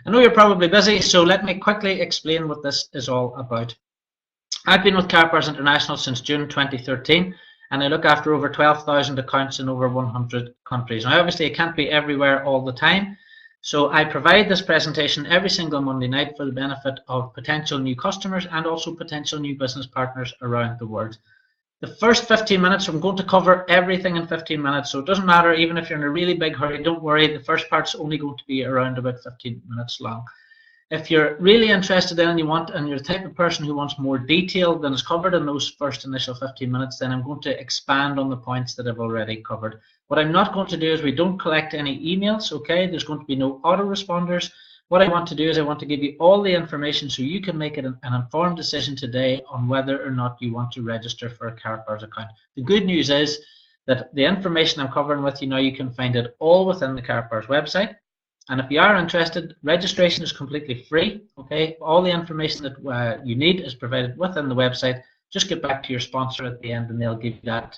I know you're probably busy, so let me quickly explain what this is all about. I've been with Karatbars International since June 2013, and I look after over 12,000 accounts in over 100 countries. Now, obviously, I can't be everywhere all the time, so I provide this presentation every single Monday night for the benefit of potential new customers and also potential new business partners around the world. The first 15 minutes, I'm going to cover everything in 15 minutes, so it doesn't matter, even if you're in a really big hurry, don't worry, the first part's only going to be around about 15 minutes long. If you're really interested in and you're the type of person who wants more detail than is covered in those first initial 15 minutes, then I'm going to expand on the points that I've already covered. What I'm not going to do is we don't collect any emails, okay? There's going to be no autoresponders. What I want to do is I want to give you all the information so you can make an informed decision today on whether or not you want to register for a Karatbars account. The good news is that the information I'm covering with you now, you can find it all within the Karatbars website. And if you are interested, registration is completely free, okay? All the information that you need is provided within the website. Just get back to your sponsor at the end and they'll give you that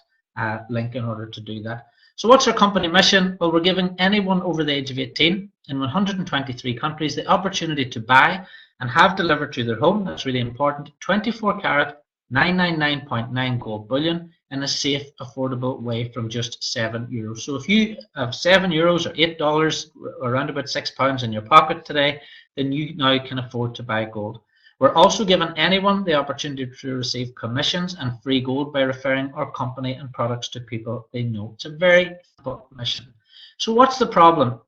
link in order to do that. So what's our company mission? Well, we're giving anyone over the age of 18 in 123 countries the opportunity to buy and have delivered to their home, that's really important, 24 carat 999.9 gold bullion in a safe, affordable way from just €7. So if you have €7 or $8, around about £6 in your pocket today, then you now can afford to buy gold. We're also giving anyone the opportunity to receive commissions and free gold by referring our company and products to people they know. It's a very simple mission. So what's the problem?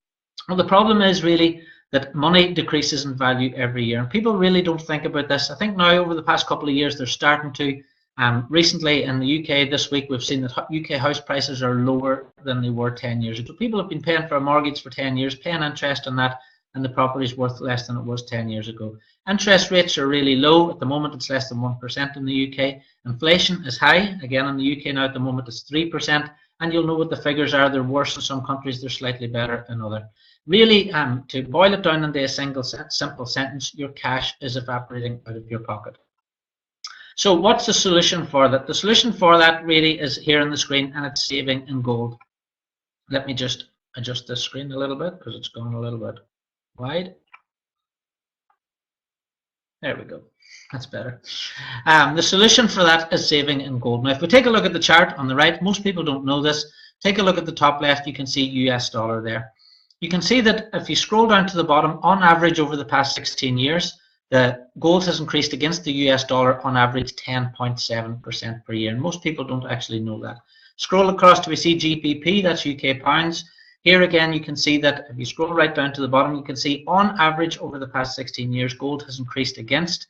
Well, the problem is really that money decreases in value every year, and people really don't think about this. I think now over the past couple of years they're starting to. Recently in the UK this week we've seen that UK house prices are lower than they were 10 years ago. People have been paying for a mortgage for 10 years, paying interest on that, and the property is worth less than it was 10 years ago. Interest rates are really low. At the moment it's less than 1% in the UK. Inflation is high. Again, in the UK now at the moment it's 3%, and you'll know what the figures are. They're worse in some countries, they're slightly better in others. Really, to boil it down into a simple sentence, your cash is evaporating out of your pocket. So what's the solution for that? The solution for that really is here on the screen, and it's saving in gold. Let me just adjust this screen a little bit because it's gone a little bit wide. There we go. That's better. The solution for that is saving in gold. Now, if we take a look at the chart on the right, most people don't know this. Take a look at the top left. You can see US dollar there. You can see that if you scroll down to the bottom, on average over the past 16 years, the gold has increased against the US dollar on average 10.7% per year. And most people don't actually know that. Scroll across to we see GBP, that's UK pounds. Here again, you can see that if you scroll right down to the bottom, you can see on average over the past 16 years, gold has increased against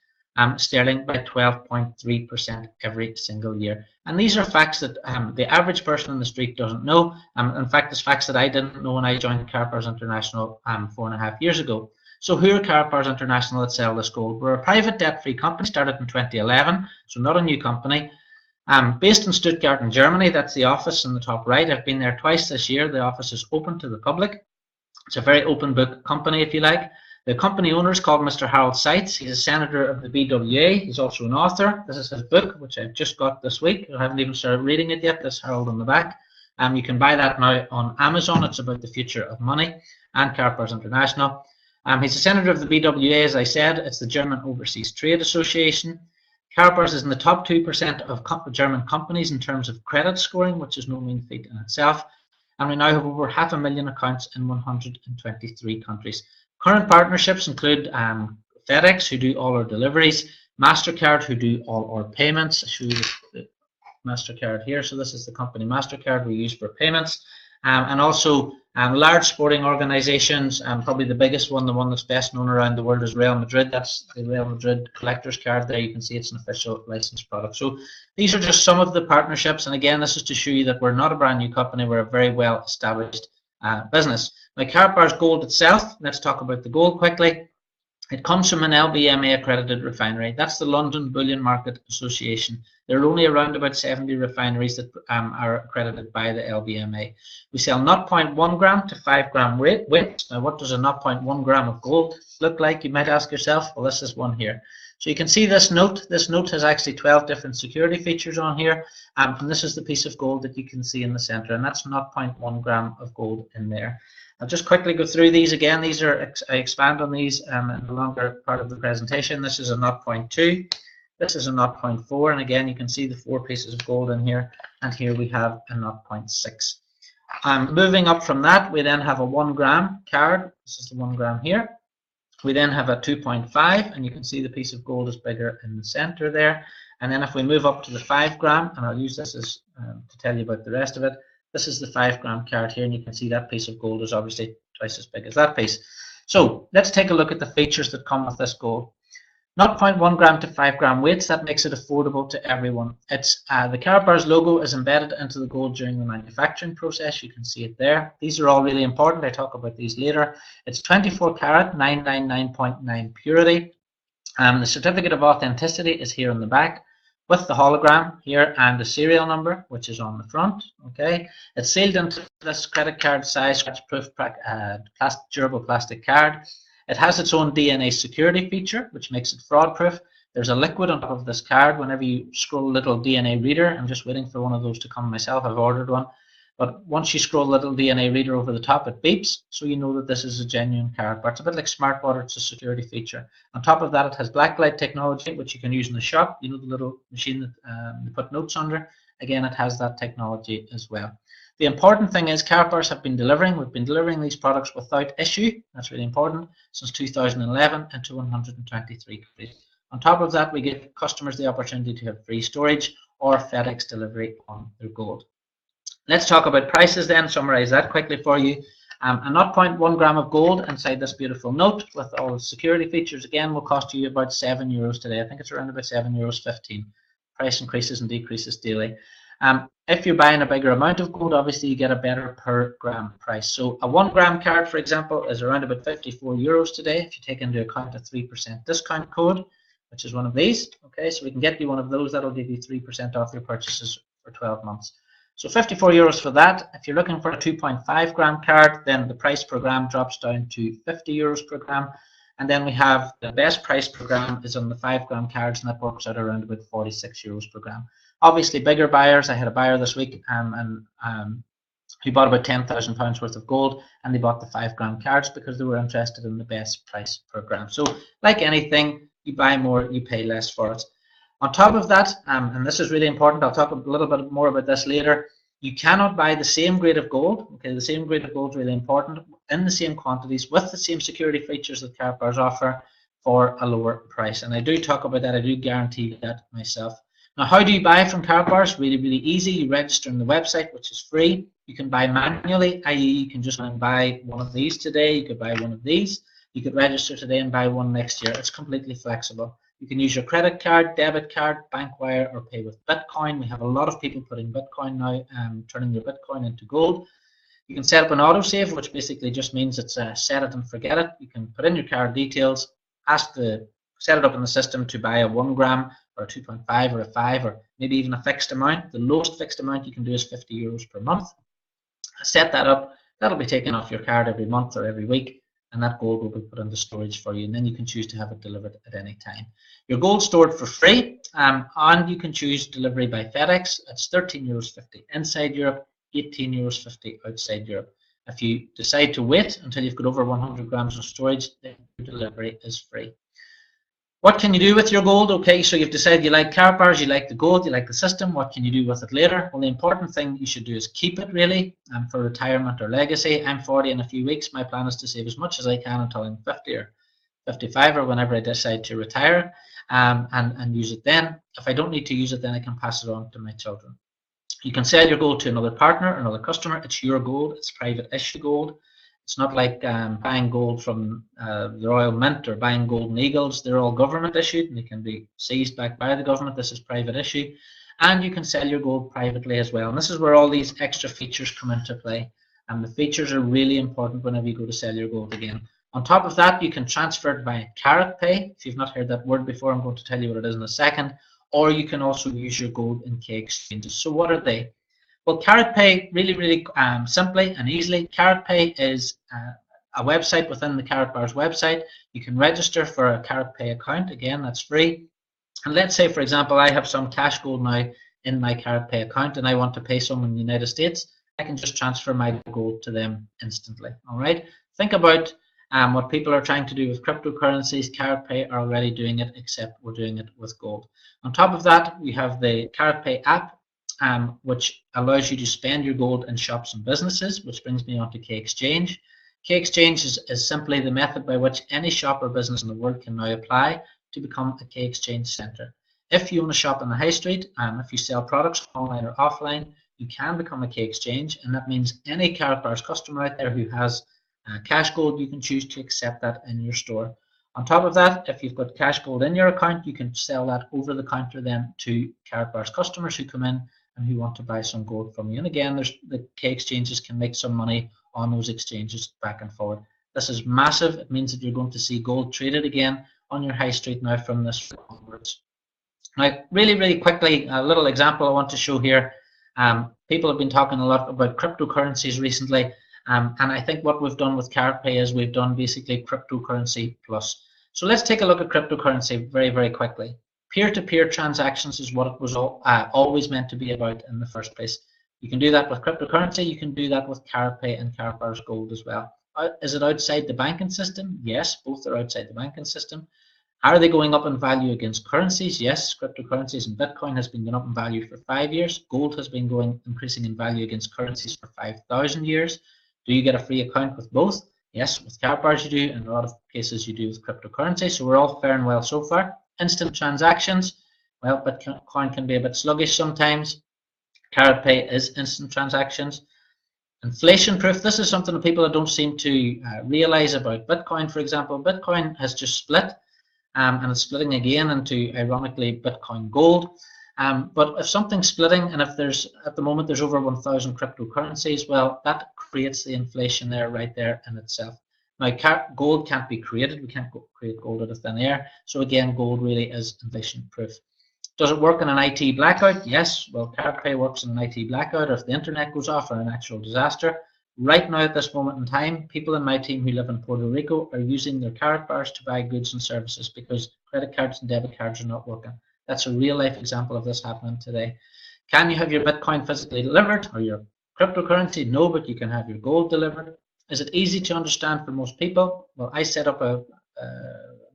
sterling by 12.3% every single year. And these are facts that the average person on the street doesn't know. In fact, it's facts that I didn't know when I joined Karatbars International 4.5 years ago. So who are Karatbars International that sell this gold? We're a private debt-free company, started in 2011, so not a new company. Based in Stuttgart in Germany, that's the office in the top right. I've been there twice this year. The office is open to the public. It's a very open book company, if you like. The company owner is called Mr. Harold Seitz. He's a senator of the BWA. He's also an author. This is his book, which I've just got this week. I haven't even started reading it yet. There's Harold on the back. You can buy that now on Amazon. It's about the future of money and Karatbars International. He's a senator of the BWA, as I said. It's the German Overseas Trade Association. Karatbars is in the top 2% of German companies in terms of credit scoring, which is no mean feat in itself. And we now have over 500,000 accounts in 123 countries. Current partnerships include FedEx, who do all our deliveries, MasterCard, who do all our payments. I'll show you the MasterCard here. So this is the company MasterCard we use for payments. And also large sporting organizations, probably the biggest one, the one that's best known around the world, is Real Madrid. That's the Real Madrid collector's card there. You can see it's an official licensed product. So these are just some of the partnerships. And again, this is to show you that we're not a brand new company. We're a very well established business. Now, Karatbars Gold itself, let's talk about the gold quickly. It comes from an LBMA accredited refinery. That's the London Bullion Market Association. There are only around about 70 refineries that are accredited by the LBMA. We sell 0.1 gram to 5 gram weight. Now, what does a 0.1 gram of gold look like? You might ask yourself. Well, this is one here. So you can see this note. This note has actually 12 different security features on here. And this is the piece of gold that you can see in the center. And that's 0.1 gram of gold in there. I'll just quickly go through these again. These are, I expand on these in the longer part of the presentation. This is a 0.2, this is a 0.4, and again you can see the 4 pieces of gold in here, and here we have a 0.6. Moving up from that, we then have a 1 gram card. This is the 1 gram here. We then have a 2.5, and you can see the piece of gold is bigger in the center there. And then if we move up to the 5 gram, and I'll use this as to tell you about the rest of it, this is the 5 gram card here, and you can see that piece of gold is obviously twice as big as that piece. So let's take a look at the features that come with this gold. 0.1 gram to 5 gram weights, that makes it affordable to everyone. It's the Karatbars logo is embedded into the gold during the manufacturing process. You can see it there. These are all really important. I talk about these later. It's 24 karat, 999.9 purity. The certificate of authenticity is here on the back with the hologram here and the serial number, which is on the front. Okay, it's sealed into this credit card size scratch-proof durable plastic card. It has its own DNA security feature, which makes it fraud-proof. There's a liquid on top of this card. Whenever you scroll a little DNA reader, I'm just waiting for one of those to come myself. I've ordered one. But once you scroll a little DNA reader over the top, it beeps, so you know that this is a genuine Karatbar. It's a bit like smart water. It's a security feature. On top of that, it has blacklight technology, which you can use in the shop. You know, the little machine that you put notes under. Again, it has that technology as well. The important thing is Karatbars have been delivering. We've been delivering these products without issue. That's really important. Since 2011 into 123 countries. On top of that, we give customers the opportunity to have free storage or FedEx delivery on their gold. Let's talk about prices then. Summarize that quickly for you. A 0.1 gram of gold inside this beautiful note with all the security features again will cost you about €7 today. I think it's around about €7.15. Price increases and decreases daily. If you're buying a bigger amount of gold, obviously you get a better per gram price. So a 1 gram card, for example, is around about €54 today if you take into account a 3% discount code, which is one of these. Okay, so we can get you one of those. That'll give you 3% off your purchases for 12 months. So €54 for that. If you're looking for a 2.5 gram card, then the price per gram drops down to €50 per gram. And then we have the best price per gram is on the 5 gram cards, and that works out around about €46 per gram. Obviously, bigger buyers. I had a buyer this week who bought about £10,000 worth of gold, and they bought the 5 gram cards because they were interested in the best price per gram. So, like anything, you buy more, you pay less for it. On top of that, and this is really important, I'll talk a little bit more about this later, you cannot buy the same grade of gold. Okay, the same grade of gold is really important, in the same quantities, with the same security features that Karatbars offer for a lower price. And I do talk about that, I do guarantee that myself. Now, how do you buy from Karatbars? Really, really easy. You register on the website, which is free. You can buy manually, i.e. you can just buy one of these today. You could buy one of these. You could register today and buy one next year. It's completely flexible. You can use your credit card, debit card, bank wire, or pay with Bitcoin. We have a lot of people putting Bitcoin now, turning their Bitcoin into gold. You can set up an autosave, which basically just means it's set it and forget it. You can put in your card details, set it up in the system to buy a 1 gram or a 2.5 or a 5 or maybe even a fixed amount. The lowest fixed amount you can do is €50 per month. Set that up. That'll be taken off your card every month or every week, and that gold will be put into storage for you, and then you can choose to have it delivered at any time. Your gold stored for free, and you can choose delivery by FedEx. It's €13.50 inside Europe, €18.50 outside Europe. If you decide to wait until you've got over 100 grams of storage, then your delivery is free. What can you do with your gold? Okay, so you've decided you like Karatbars, you like the gold, you like the system. What can you do with it later? Well, the important thing you should do is keep it, really, for retirement or legacy. I'm 40 in a few weeks. My plan is to save as much as I can until I'm 50 or 55 or whenever I decide to retire, and use it then. If I don't need to use it, then I can pass it on to my children. You can sell your gold to another partner, another customer. It's your gold. It's private issue gold. It's not like buying gold from the Royal Mint or buying golden eagles. They're all government issued and they can be seized back by the government. This is private issue. And you can sell your gold privately as well. And this is where all these extra features come into play. And the features are really important whenever you go to sell your gold again. On top of that, you can transfer it by Karatpay. If you've not heard that word before, I'm going to tell you what it is in a second. Or you can also use your gold in K exchanges. So what are they? Well, Karatpay, really simply and easily, Karatpay is a website within the Karatbars website. You can register for a Karatpay account. Again, that's free. And let's say, for example, I have some cash gold now in my Karatpay account and I want to pay someone in the United States. I can just transfer my gold to them instantly. All right. Think about what people are trying to do with cryptocurrencies. Karatpay are already doing it, except we're doing it with gold. On top of that, we have the Karatpay app, which allows you to spend your gold in shops and businesses, which brings me on to K Exchange. K Exchange is simply the method by which any shop or business in the world can now apply to become a K Exchange centre. If you own a shop in the high street, if you sell products online or offline, you can become a K Exchange, and that means any Karatbars customer out there who has cash gold, you can choose to accept that in your store. On top of that, if you've got cash gold in your account, you can sell that over the counter then to Karatbars customers who come in and who want to buy some gold from you. And again, the K Exchanges can make some money on those exchanges back and forward. This is massive. It means that you're going to see gold traded again on your high street now from this onwards. Now, really quickly, a little example I want to show here. People have been talking a lot about cryptocurrencies recently, and I think what we've done with Karatpay is we've done basically cryptocurrency plus. So let's take a look at cryptocurrency very quickly. Peer-to-peer transactions is what it was always meant to be about in the first place. You can do that with cryptocurrency. You can do that with Karatpay and Karatbars Gold as well. Is it outside the banking system? Yes, both are outside the banking system. Are they going up in value against currencies? Yes, cryptocurrencies and Bitcoin has been going up in value for 5 years. Gold has been increasing in value against currencies for 5,000 years. Do you get a free account with both? Yes, with Karatbars you do, and in a lot of cases you do with cryptocurrency. So we're all fair and well so far. Instant transactions, well, Bitcoin can be a bit sluggish sometimes. Karatpay is instant transactions. Inflation proof, this is something that people don't seem to realize about Bitcoin, for example. Bitcoin has just split, and it's splitting again into, ironically, Bitcoin Gold. But if something's splitting, and if there's, at the moment, there's over 1,000 cryptocurrencies, well, that creates the inflation there, right there in itself. Now, gold can't be created. We can't create gold out of thin air. So again, gold really is inflation proof. Does it work in an IT blackout? Yes. Well, Karatpay works in an IT blackout, or if the internet goes off or an actual disaster. Right now, at this moment in time, people in my team who live in Puerto Rico are using their Karatbars to buy goods and services because credit cards and debit cards are not working. That's a real life example of this happening today. Can you have your Bitcoin physically delivered or your cryptocurrency? No, but you can have your gold delivered. Is it easy to understand for most people? Well, I set up a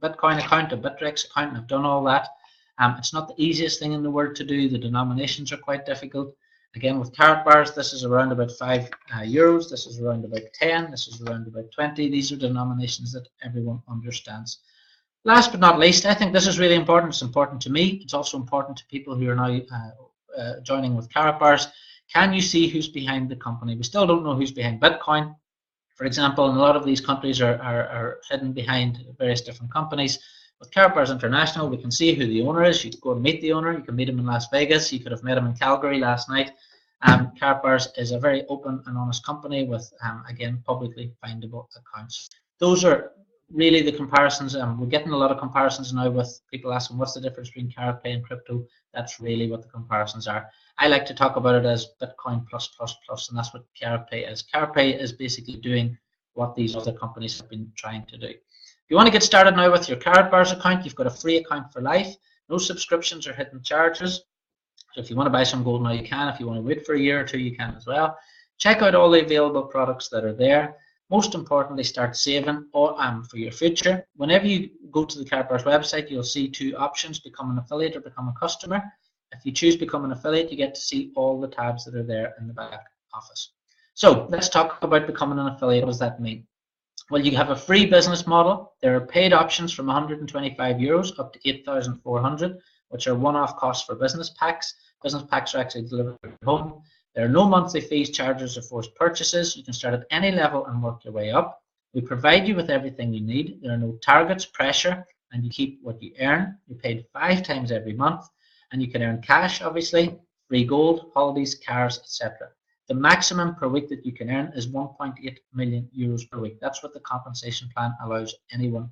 Bitcoin account, a Bittrex account, and I've done all that. It's not the easiest thing in the world to do. The denominations are quite difficult. Again, with Karatbars, this is around about €5. This is around about 10. This is around about 20. These are denominations that everyone understands. Last but not least, I think this is really important. It's important to me. It's also important to people who are now joining with Karatbars. Can you see who's behind the company? We still don't know who's behind Bitcoin, for example, and a lot of these countries are hidden behind various different companies. With Karatbars International, we can see who the owner is. You can go and meet the owner. You can meet him in Las Vegas. You could have met him in Calgary last night. Karatbars is a very open and honest company with, again, publicly findable accounts. Those are really the comparisons. We're getting a lot of comparisons now with people asking what's the difference between Karatpay and crypto. That's really what the comparisons are. I like to talk about it as Bitcoin plus, and that's what Karatpay is. Karatpay is basically doing what these other companies have been trying to do. If you want to get started now with your Karatbars account, you've got a free account for life. No subscriptions or hidden charges. So if you want to buy some gold now, you can. If you want to wait for a year or two, you can as well. Check out all the available products that are there. Most importantly, start saving for your future. Whenever you go to the Karatbars website, you'll see two options: become an affiliate or become a customer. If you choose become an affiliate, you get to see all the tabs that are there in the back office. So let's talk about becoming an affiliate. What does that mean? Well, you have a free business model. There are paid options from €125 up to 8,400, which are one-off costs for business packs. Business packs are actually delivered at home. There are no monthly fees, charges, or forced purchases. You can start at any level and work your way up. We provide you with everything you need. There are no targets, pressure, and you keep what you earn. You're paid 5 times every month, and you can earn cash, obviously, free gold, holidays, cars, etc. The maximum per week that you can earn is €1.8 million per week. That's what the compensation plan allows anyone.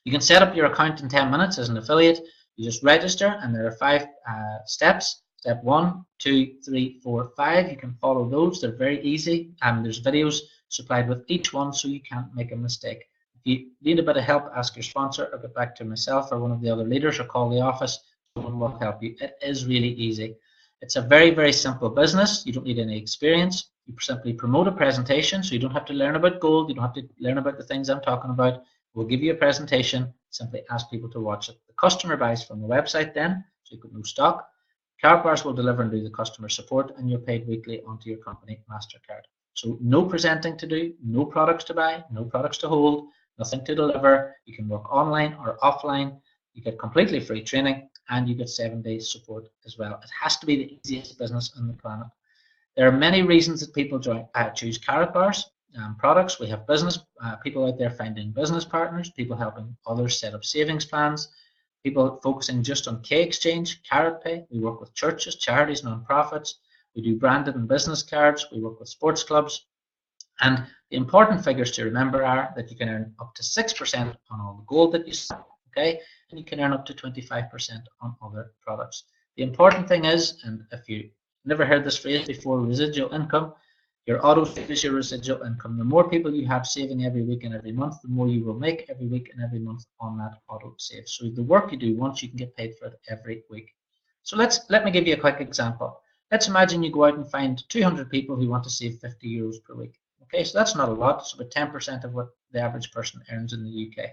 You can set up your account in 10 minutes as an affiliate. You just register, and there are 5 steps. Step 1, 2, 3, 4, 5. You can follow those. They're very easy. There's videos supplied with each one, so you can't make a mistake. If you need a bit of help, ask your sponsor, or get back to myself or one of the other leaders, or call the office. Someone will help you. It is really easy. It's a very, very simple business. You don't need any experience. You simply promote a presentation, so you don't have to learn about gold. You don't have to learn about the things I'm talking about. We'll give you a presentation. Simply ask people to watch it. The customer buys from the website then, so you've got no stock. Karatbars will deliver and do the customer support, and you're paid weekly onto your company MasterCard. So no presenting to do, no products to buy, no products to hold, nothing to deliver. You can work online or offline. You get completely free training, and you get 7 days support as well. It has to be the easiest business on the planet. There are many reasons that people choose Karatbars products. We have business people out there finding business partners, people helping others set up savings plans, people focusing just on K-Exchange, CaratPay. We work with churches, charities, non-profits. We do branded and business cards. We work with sports clubs. And the important figures to remember are that you can earn up to 6% on all the gold that you sell, okay? And you can earn up to 25% on other products. The important thing is, and if you never heard this phrase before, residual income, your auto save is your residual income. The more people you have saving every week and every month, the more you will make every week and every month on that auto save. So the work you do once, you can get paid for it every week. So let me give you a quick example. Let's imagine you go out and find 200 people who want to save 50 euros per week. Okay, so that's not a lot. It's about 10% of what the average person earns in the UK.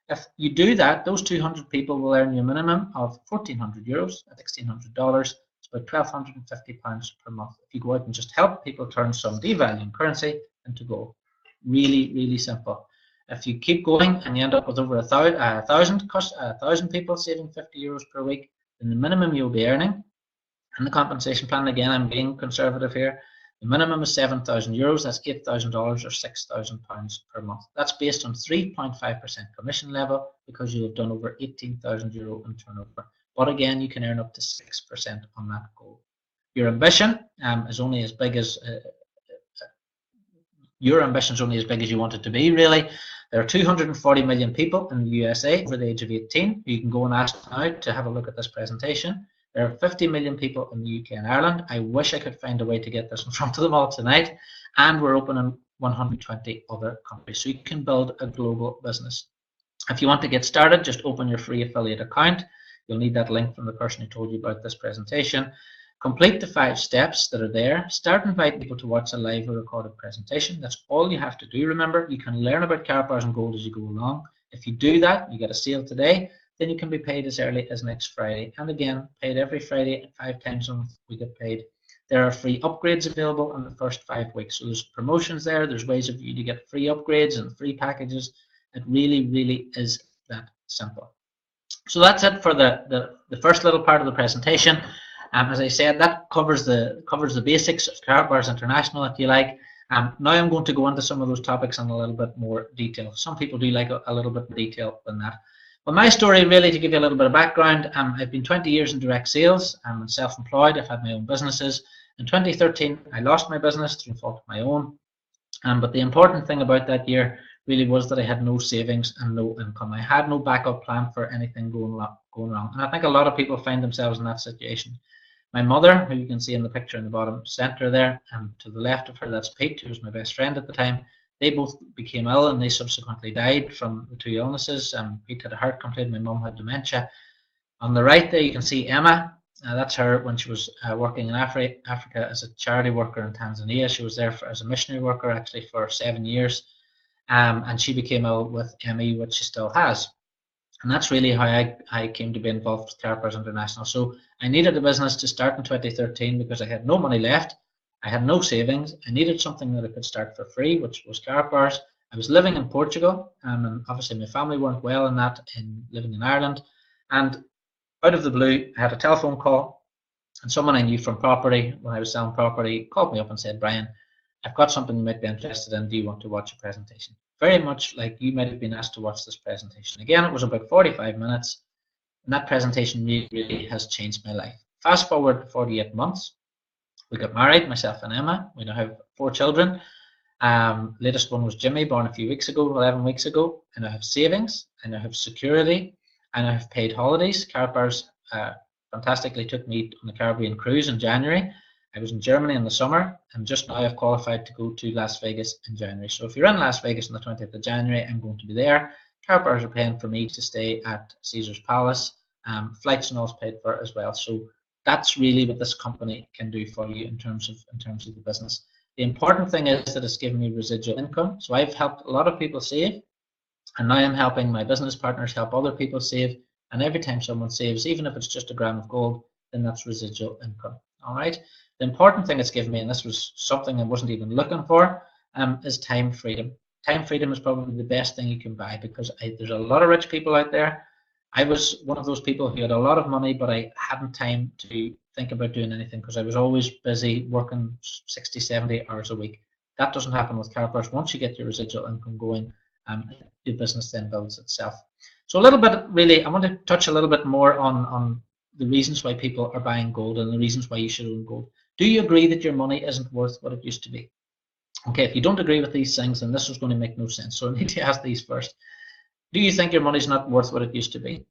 If you do that, those 200 people will earn you a minimum of 1,400 euros at $1,600. It's about £1,250 per month. If you go out and just help people turn some devaluing currency into gold. Really, really simple. If you keep going and you end up with over 1,000 people saving 50 euros per week, then the minimum you'll be earning, and the compensation plan, again, I'm being conservative here, the minimum is €7,000, that's $8,000 or £6,000 per month. That's based on 3.5% commission level because you have done over €18,000 in turnover. But again, you can earn up to 6% on that goal. Your ambition is only as big as you want it to be, really. There are 240 million people in the USA over the age of 18 who you can go and ask now to have a look at this presentation. There are 50 million people in the UK and Ireland. I wish I could find a way to get this in front of them all tonight. And we're open in 120 other countries. So you can build a global business. If you want to get started, just open your free affiliate account. You'll need that link from the person who told you about this presentation. Complete the 5 steps that are there. Start inviting people to watch a live or recorded presentation. That's all you have to do. Remember, you can learn about Karatbars and gold as you go along. If you do that, you get a sale today, then you can be paid as early as next Friday. And again, paid every Friday, 5 times a month we get paid. There are free upgrades available in the first 5 weeks. So there's promotions there. There's ways of you to get free upgrades and free packages. It really, really is that simple. So that's it for the first little part of the presentation. As I said, that covers the basics of Karatbars International, if you like. Now I'm going to go into some of those topics in a little bit more detail. Some people do like a little bit more detail than that. Well, my story, really, to give you a little bit of background, I've been 20 years in direct sales. I'm self-employed. I've had my own businesses. In 2013, I lost my business through fault of my own. But the important thing about that year really was that I had no savings and no income. I had no backup plan for anything going wrong. And I think a lot of people find themselves in that situation. My mother, who you can see in the picture in the bottom center there, and to the left of her, that's Pete, who was my best friend at the time. They both became ill and they subsequently died from the 2 illnesses. Pete had a heart complaint, my mum had dementia. On the right there, you can see Emma. That's her when she was working in Africa as a charity worker in Tanzania. She was there as a missionary worker actually for 7 years. And she became ill with ME, which she still has. And that's really how I came to be involved with Karatbars International. So I needed a business to start in 2013 because I had no money left. I had no savings. I needed something that I could start for free, which was Karatbars. I was living in Portugal, and obviously my family weren't well in living in Ireland. And out of the blue, I had a telephone call, and someone I knew from property, when I was selling property, called me up and said, "Brian, I've got something you might be interested in. Do you want to watch a presentation?" Very much like you might have been asked to watch this presentation. Again, it was about 45 minutes, and that presentation really has changed my life. Fast forward to 48 months. We got married, myself and Emma. We now have 4 children. Latest one was Jimmy, born a few weeks ago, 11 weeks ago. I now have savings. I now have security. I now have paid holidays. Karatbars fantastically took me on the Caribbean cruise in January. I was in Germany in the summer, and just now I've qualified to go to Las Vegas in January. So if you're in Las Vegas on the 20th of January, I'm going to be there. Karatbars are paying for me to stay at Caesar's Palace. Flights and all paid for as well. So That's really what this company can do for you in terms of the business. The important thing is that it's giving me residual income. So I've helped a lot of people save, and now I'm helping my business partners help other people save. And every time someone saves, even if it's just a gram of gold, then that's residual income. All right. The important thing it's given me, and this was something I wasn't even looking for, is time freedom. Time freedom is probably the best thing you can buy, because there's a lot of rich people out there. I was one of those people who had a lot of money, but I hadn't time to think about doing anything because I was always busy working 60, 70 hours a week. That doesn't happen with Karatbars. Once you get your residual income going, the business then builds itself. So a little bit, really, I want to touch a little bit more on the reasons why people are buying gold and the reasons why you should own gold. Do you agree that your money isn't worth what it used to be? Okay, if you don't agree with these things, then this is going to make no sense. So I need to ask these first. Do you think your money's not worth what it used to be?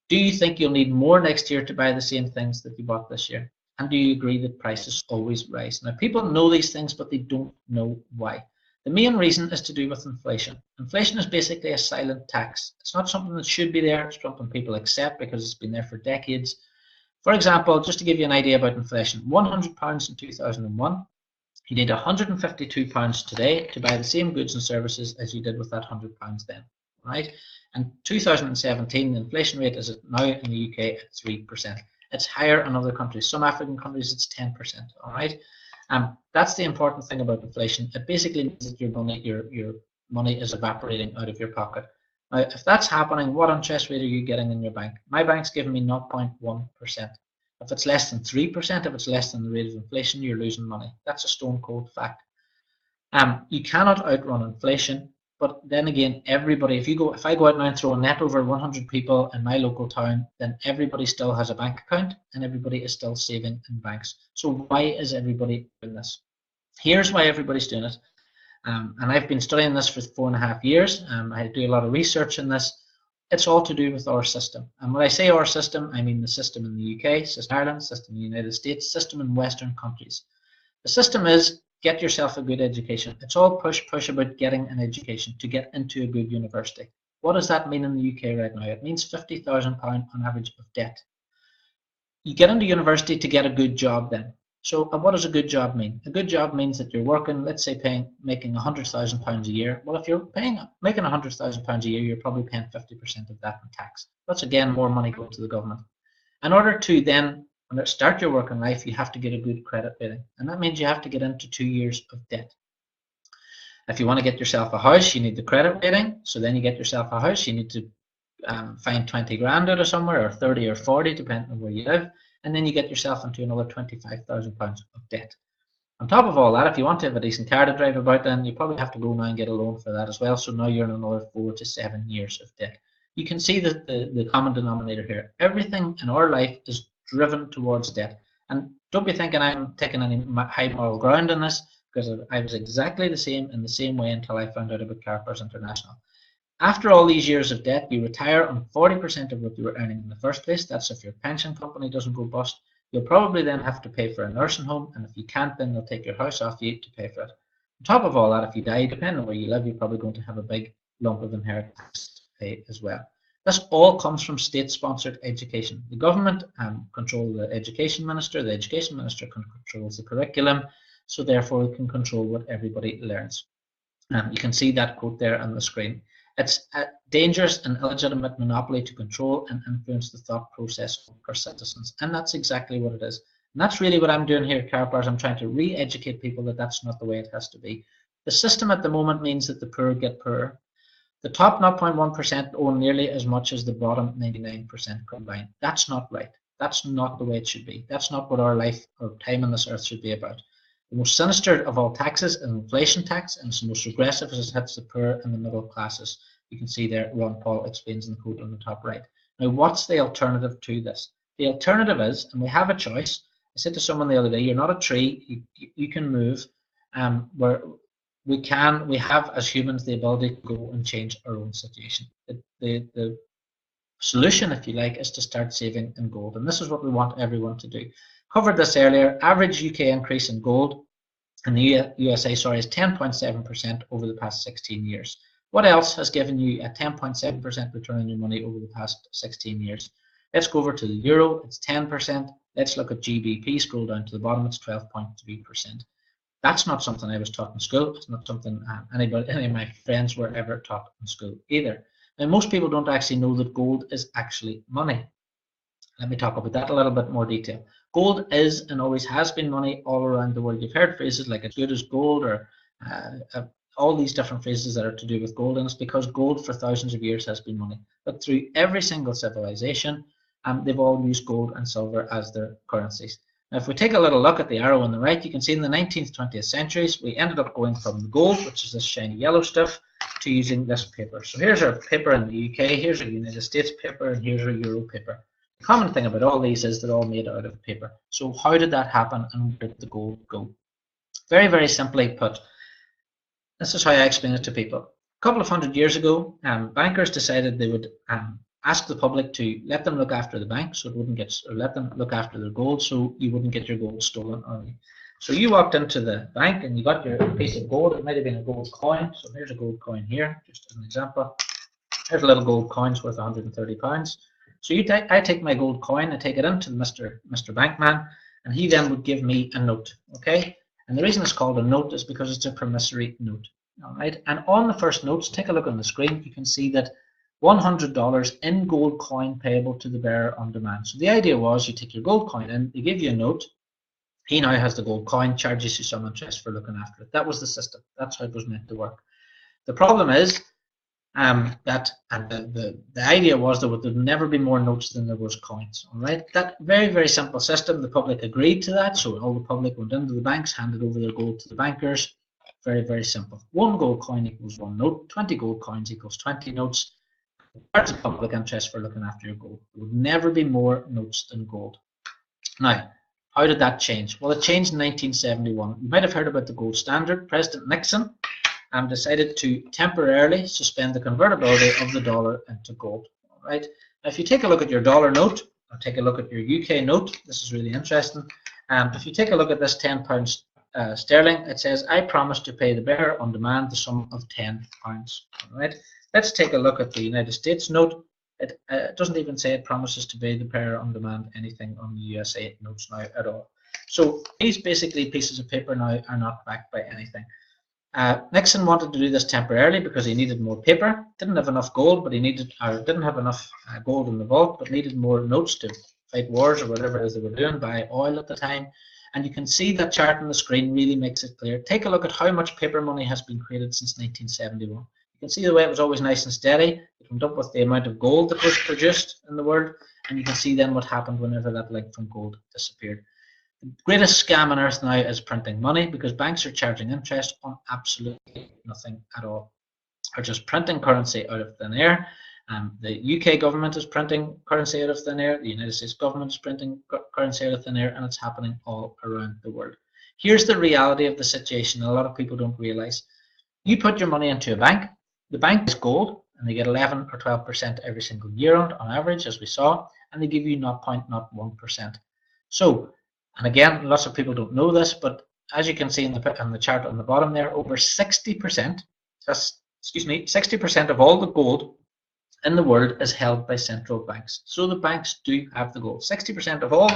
Do you think you'll need more next year to buy the same things that you bought this year? And do you agree that prices always rise? Now, people know these things, but they don't know why. The main reason is to do with inflation. Inflation is basically a silent tax. It's not something that should be there. It's something people accept because it's been there for decades. For example, just to give you an idea about inflation, £100 in 2001, you need £152 today to buy the same goods and services as you did with that £100 then, right? And 2017, the inflation rate is now in the UK at 3%. It's higher in other countries. Some African countries, it's 10%, all right? That's the important thing about inflation. It basically means that your money is evaporating out of your pocket. Now, if that's happening, what interest rate are you getting in your bank? My bank's giving me 0.1%. If it's less than 3%, if it's less than the rate of inflation, you're losing money. That's a stone cold fact. You cannot outrun inflation, but then again, everybody, if I go out now and throw a net over 100 people in my local town, then everybody still has a bank account and everybody is still saving in banks. So why is everybody doing this? Here's why everybody's doing it. And I've been studying this for 4.5 years. I do a lot of research in this. It's all to do with our system. And when I say our system, I mean the system in the UK, system in Ireland, system in the United States, system in Western countries. The system is get yourself a good education. It's all push about getting an education to get into a good university. What does that mean in the UK right now? It means £50,000 on average of debt. You get into university to get a good job then. So what does a good job mean? A good job means that you're working, let's say making £100,000 a year. Well, if you're making £100,000 a year, you're probably paying 50% of that in tax. That's again more money going to the government. In order to then start your working life, you have to get a good credit rating. And that means you have to get into 2 years of debt. If you want to get yourself a house, you need the credit rating. So then you get yourself a house, you need to find 20 grand out of somewhere, or 30 or 40, depending on where you live. And then you get yourself into another £25,000 of debt. On top of all that, if you want to have a decent car to drive about, then you probably have to go now and get a loan for that as well. So now you're in another 4 to 7 years of debt. You can see the common denominator here. Everything in our life is driven towards debt. And don't be thinking I'm taking any high moral ground in this, because I was exactly the same in the same way until I found out about Karatbars International. After all these years of debt, you retire on 40% of what you were earning in the first place. That's if your pension company doesn't go bust. You'll probably then have to pay for a nursing home, and if you can't, then they'll take your house off you to pay for it. On top of all that, if you die, depending on where you live, you're probably going to have a big lump of inheritance to pay as well. This all comes from state-sponsored education. The government control the education minister controls the curriculum, so therefore it can control what everybody learns. You can see that quote there on the screen. It's a dangerous and illegitimate monopoly to control and influence the thought process of our citizens. And that's exactly what it is. And that's really what I'm doing here at Karatbars. I'm trying to re-educate people that that's not the way it has to be. The system at the moment means that the poor get poorer. The top 0.1% own nearly as much as the bottom 99% combined. That's not right. That's not the way it should be. That's not what our life or time on this earth should be about. The most sinister of all taxes is inflation tax, and it's the most regressive as it hits the poor and the middle classes. You can see there, Ron Paul explains in the quote on the top right. Now, what's the alternative to this? The alternative is, and we have a choice. I said to someone the other day, you're not a tree, you can move. Where we have as humans the ability to go and change our own situation. The solution, if you like, is to start saving in gold, and this is what we want everyone to do. Covered this earlier. Average UK increase in gold in the USA, is 10.7% over the past 16 years. What else has given you a 10.7% return on your money over the past 16 years? Let's go over to the euro, it's 10%. Let's look at GBP, scroll down to the bottom, it's 12.3%. That's not something I was taught in school. It's not something any of my friends were ever taught in school either. Now, most people don't actually know that gold is actually money. Let me talk about that a little bit more detail. Gold is and always has been money all around the world. You've heard phrases like "as good as gold" or all these different phrases that are to do with gold, and it's because gold for thousands of years has been money. But through every single civilization, they've all used gold and silver as their currencies. Now, if we take a little look at the arrow on the right, you can see in the 19th, 20th centuries, we ended up going from the gold, which is this shiny yellow stuff, to using this paper. So here's our paper in the UK, here's our United States paper, and here's our Euro paper. The common thing about all these is they're all made out of paper. So how did that happen, and where did the gold go? Very, very simply put, this is how I explain it to people. A couple of hundred years ago, bankers decided they would ask the public to let them look after the bank, so it wouldn't get, or let them look after their gold, so you wouldn't get your gold stolen early. So you walked into the bank and you got your piece of gold. It might have been a gold coin. So here's a gold coin here, just as an example. Here's a little gold coin's worth £130. So I take my gold coin, I take it into Mr. Bankman, and he then would give me a note. Okay, and the reason it's called a note is because it's a promissory note. All right, and on the first notes, take a look on the screen. You can see that $100 in gold coin payable to the bearer on demand. So the idea was you take your gold coin in, they give you a note. He now has the gold coin, charges you some interest for looking after it. That was the system. That's how it was meant to work. The problem is the idea was there would never be more notes than there was coins. All right, that very, very simple system. The public agreed to that, so all the public went into the banks, handed over their gold to the bankers. Very, very simple. 1 gold coin equals 1 note. 20 gold coins equals 20 notes. Charge the public interest for looking after your gold. There would never be more notes than gold. Now, how did that change? Well, it changed in 1971. You might have heard about the gold standard. President Nixon decided to temporarily suspend the convertibility of the dollar into gold. All right. Now, if you take a look at your dollar note, or take a look at your UK note, this is really interesting. If you take a look at this £10 sterling, it says, "I promise to pay the bearer on demand the sum of £10." All right. Let's take a look at the United States note. It doesn't even say it promises to pay the bearer on demand anything on the USA notes now at all. So these basically pieces of paper now are not backed by anything. Nixon wanted to do this temporarily because he needed more paper. Didn't have enough gold, but didn't have enough gold in the vault, but needed more notes to fight wars or whatever it is they were doing, buy oil at the time. And you can see that chart on the screen really makes it clear. Take a look at how much paper money has been created since 1971. You can see the way it was always nice and steady. It went up with the amount of gold that was produced in the world, and you can see then what happened whenever that link from gold disappeared. The greatest scam on earth now is printing money, because banks are charging interest on absolutely nothing at all. They're just printing currency out of thin air. The UK government is printing currency out of thin air. The United States government is printing currency out of thin air, and it's happening all around the world. Here's the reality of the situation a lot of people don't realize. You put your money into a bank. The bank is gold, and they get 11 or 12% every single year on average, as we saw, and they give you 0.01%. So, and again, lots of people don't know this, but as you can see in the chart on the bottom there, over 60%, 60% of all the gold in the world is held by central banks. So the banks do have the gold. 60% of all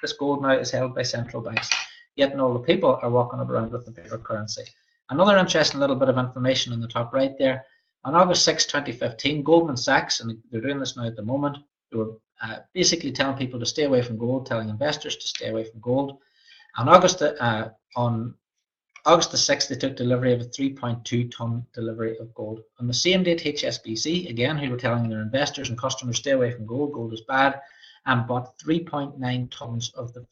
this gold now is held by central banks, yet all the people are walking around with the paper currency. Another interesting little bit of information on the top right there. On August 6, 2015, Goldman Sachs, and they're doing this now at the moment, they were basically telling people to stay away from gold, telling investors to stay away from gold. On August the 6th, they took delivery of a 3.2-ton delivery of gold. On the same date, HSBC, again, who were telling their investors and customers stay away from gold, gold is bad, and bought 3.9 tons of the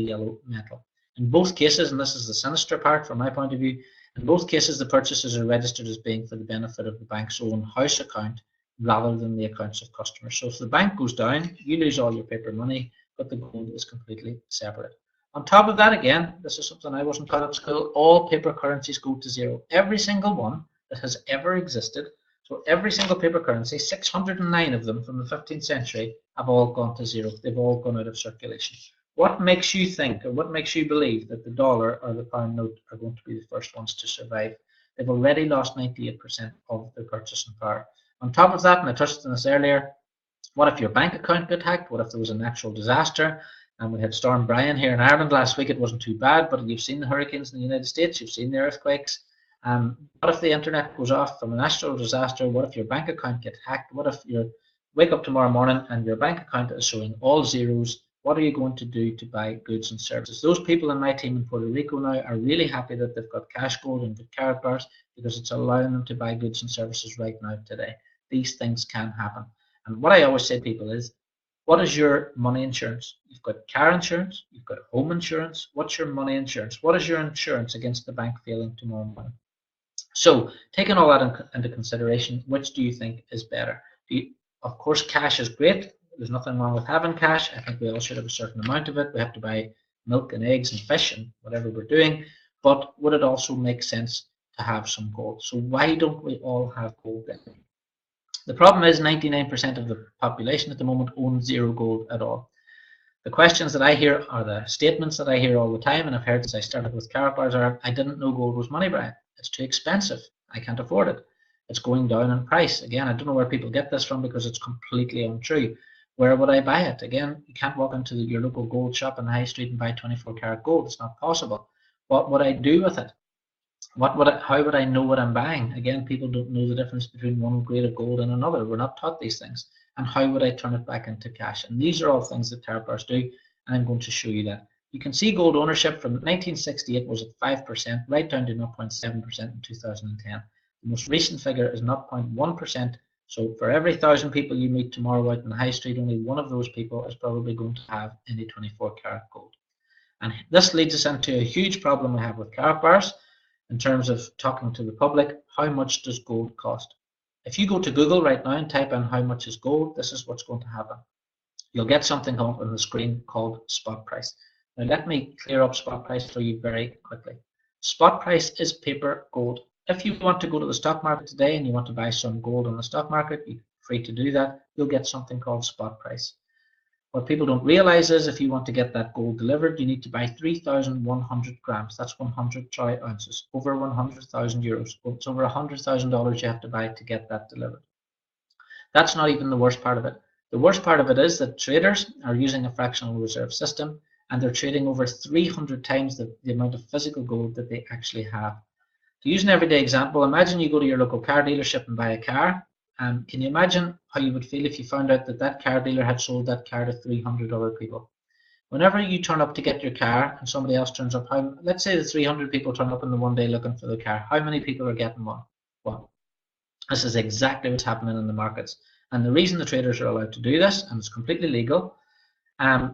yellow metal. In both cases, and this is the sinister part from my point of view, in both cases, the purchases are registered as being for the benefit of the bank's own house account rather than the accounts of customers. So if the bank goes down, you lose all your paper money, but the gold is completely separate. On top of that, again, this is something I wasn't taught at school, all paper currencies go to zero. Every single one that has ever existed, so every single paper currency, 609 of them from the 15th century, have all gone to zero. They've all gone out of circulation. What makes you think, or what makes you believe that the dollar or the pound note are going to be the first ones to survive? They've already lost 98% of their purchasing power. On top of that, and I touched on this earlier, What if your bank account got hacked? What if there was a natural disaster? And we had Storm Brian here in Ireland last week. It wasn't too bad, but you've seen the hurricanes in the United States, you've seen the earthquakes. What if the internet goes off from a natural disaster? What if your bank account gets hacked? What if you wake up tomorrow morning and your bank account is showing all zeros? What are you going to do to buy goods and services? Those people in my team in Puerto Rico now are really happy that they've got Cashgold and good Karatbars, because it's allowing them to buy goods and services right now today. These things can happen. And what I always say to people is, what is your money insurance? You've got car insurance, you've got home insurance. What's your money insurance? What is your insurance against the bank failing tomorrow morning? So, taking all that into consideration, which do you think is better? Of course, cash is great. There's nothing wrong with having cash. I think we all should have a certain amount of it. We have to buy milk and eggs and fish and whatever we're doing. But would it also make sense to have some gold? So why don't we all have gold then? The problem is 99% of the population at the moment owns zero gold at all. The questions that I hear, are the statements that I hear all the time, and I've heard since I started with Karatbars, are, I didn't know gold was money, Brian. It's too expensive. I can't afford it. It's going down in price. Again, I don't know where people get this from, because it's completely untrue. Where would I buy it? Again, you can't walk into your local gold shop in the high street and buy 24 karat gold. It's not possible. What would I do with it? How would I know what I'm buying? Again, people don't know the difference between one grade of gold and another. We're not taught these things. And how would I turn it back into cash? And these are all things that Karatbars do, and I'm going to show you that. You can see gold ownership from 1968 was at 5%, right down to 0.7% in 2010. The most recent figure is 0.1%. So for every 1,000 people you meet tomorrow out in the high street, only one of those people is probably going to have any 24 karat gold. And this leads us into a huge problem we have with Karatbars in terms of talking to the public. How much does gold cost? If you go to Google right now and type in how much is gold, this is what's going to happen. You'll get something up on the screen called spot price. Now let me clear up spot price for you very quickly. Spot price is paper gold. If you want to go to the stock market today and you want to buy some gold on the stock market, you're free to do that. You'll get something called spot price. What people don't realize is, if you want to get that gold delivered, you need to buy 3,100 grams. That's 100 troy ounces, over 100,000 euros. It's over $100,000 you have to buy to get that delivered. That's not even the worst part of it. The worst part of it is that traders are using a fractional reserve system, and they're trading over 300 times the amount of physical gold that they actually have. To use an everyday example, imagine you go to your local car dealership and buy a car. Can you imagine how you would feel if you found out that that car dealer had sold that car to 300 other people? Whenever you turn up to get your car and somebody else turns up, let's say the 300 people turn up in the one day looking for the car, how many people are getting one? Well, this is exactly what's happening in the markets. And the reason the traders are allowed to do this, and it's completely legal,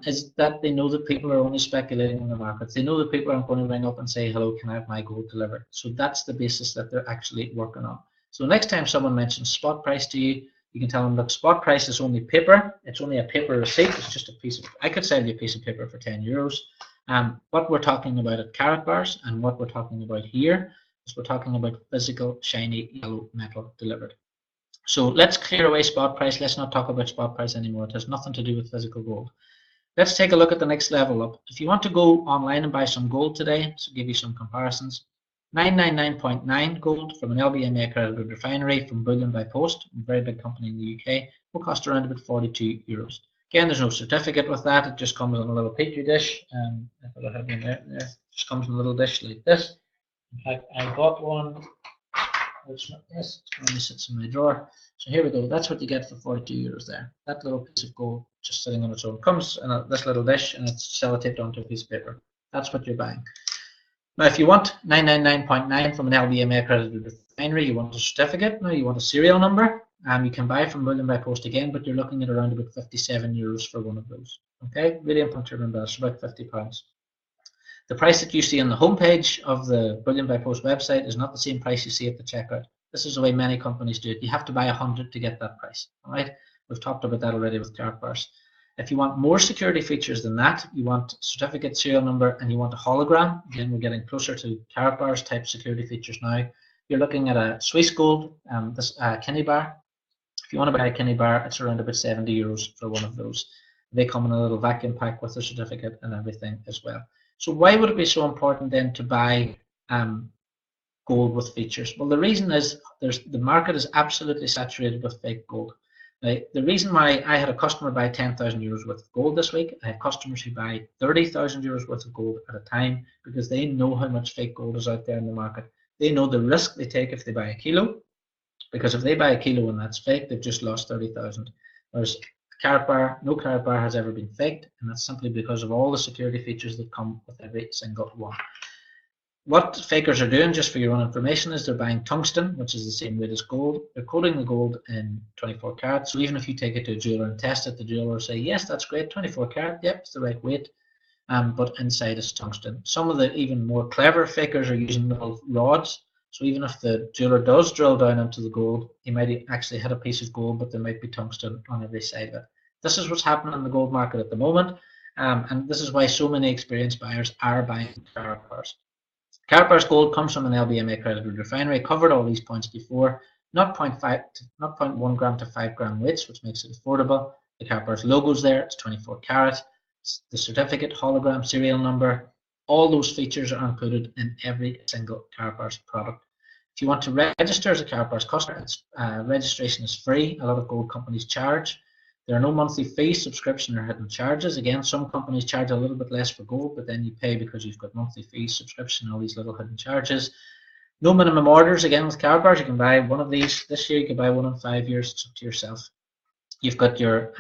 is that they know that people are only speculating in the markets. They know that people aren't going to ring up and say, hello, can I have my gold delivered? So that's the basis that they're actually working on. So next time someone mentions spot price to you, you can tell them, look, spot price is only paper. It's only a paper receipt. It's just a piece of, I could sell you a piece of paper for 10 euros. What we're talking about at Karatbars and what we're talking about here is we're talking about physical, shiny, yellow metal delivered. So let's clear away spot price. Let's not talk about spot price anymore. It has nothing to do with physical gold. Let's take a look at the next level up. If you want to go online and buy some gold today, to give you some comparisons, 999.9 gold from an LBMA accredited refinery from bullion by post, a very big company in the UK, will cost around about 42 euros. Again, there's no certificate with that. It just comes in a little petri dish. If I have one there, it just comes in a little dish like this. In fact, I got one. It's not this. It only sits in my drawer. So here we go. That's what you get for 42 euros there. That little piece of gold just sitting on its own comes in this little dish, and it's sellotaped onto a piece of paper. That's what you're buying. Now, if you want 999.9 from an LBMA accredited refinery, you want a certificate. Now, you want a serial number. You can buy from bullion by post again, but you're looking at around about 57 euros for one of those. Okay, really important to remember. It's about £50. The price that you see on the homepage of the bullion by post website is not the same price you see at the checkout. This is the way many companies do it. You have to buy 100 to get that price. All right, we've talked about that already with Karatbars. If you want more security features than that, you want certificate, serial number, and you want a hologram. Again, we're getting closer to Karatbars type security features now. You're looking at a Swiss gold, this Kinney bar. If you want to buy a Kinney bar, it's around about 70 euros for one of those. They come in a little vacuum pack with the certificate and everything as well. So why would it be so important then to buy gold with features? Well, the reason is the market is absolutely saturated with fake gold. Now, the reason why I had a customer buy 10,000 euros worth of gold this week, I have customers who buy 30,000 euros worth of gold at a time because they know how much fake gold is out there in the market. They know the risk they take if they buy a kilo, because if they buy a kilo and that's fake, they've just lost 30,000. Whereas no Karatbar has ever been faked, and that's simply because of all the security features that come with every single one. What fakers are doing, just for your own information, is they're buying tungsten, which is the same weight as gold. They're coating the gold in 24 karat. So even if you take it to a jeweler and test it, the jeweler will say, yes, that's great, 24 karat, yep, it's the right weight. But inside is tungsten. Some of the even more clever fakers are using little rods. So even if the jeweler does drill down into the gold, he might actually hit a piece of gold, but there might be tungsten on every side of it. This is what's happening in the gold market at the moment. And this is why so many experienced buyers are buying Karatbars. Karatbars Gold comes from an LBMA accredited refinery. I covered all these points before. Not 0.1 gram to 5 gram weights, which makes it affordable. The Karatbars logo's there. It's 24 karat. The certificate, hologram, serial number, all those features are included in every single Karatbars product. If you want to register as a Karatbars customer, registration is free. A lot of gold companies charge. There are no monthly fees, subscription, or hidden charges. Again, some companies charge a little bit less for gold, but then you pay because you've got monthly fees, subscription, all these little hidden charges. No minimum orders. Again, with Karatbars, you can buy one of these this year. You can buy one in 5 years. It's up to yourself. You've got your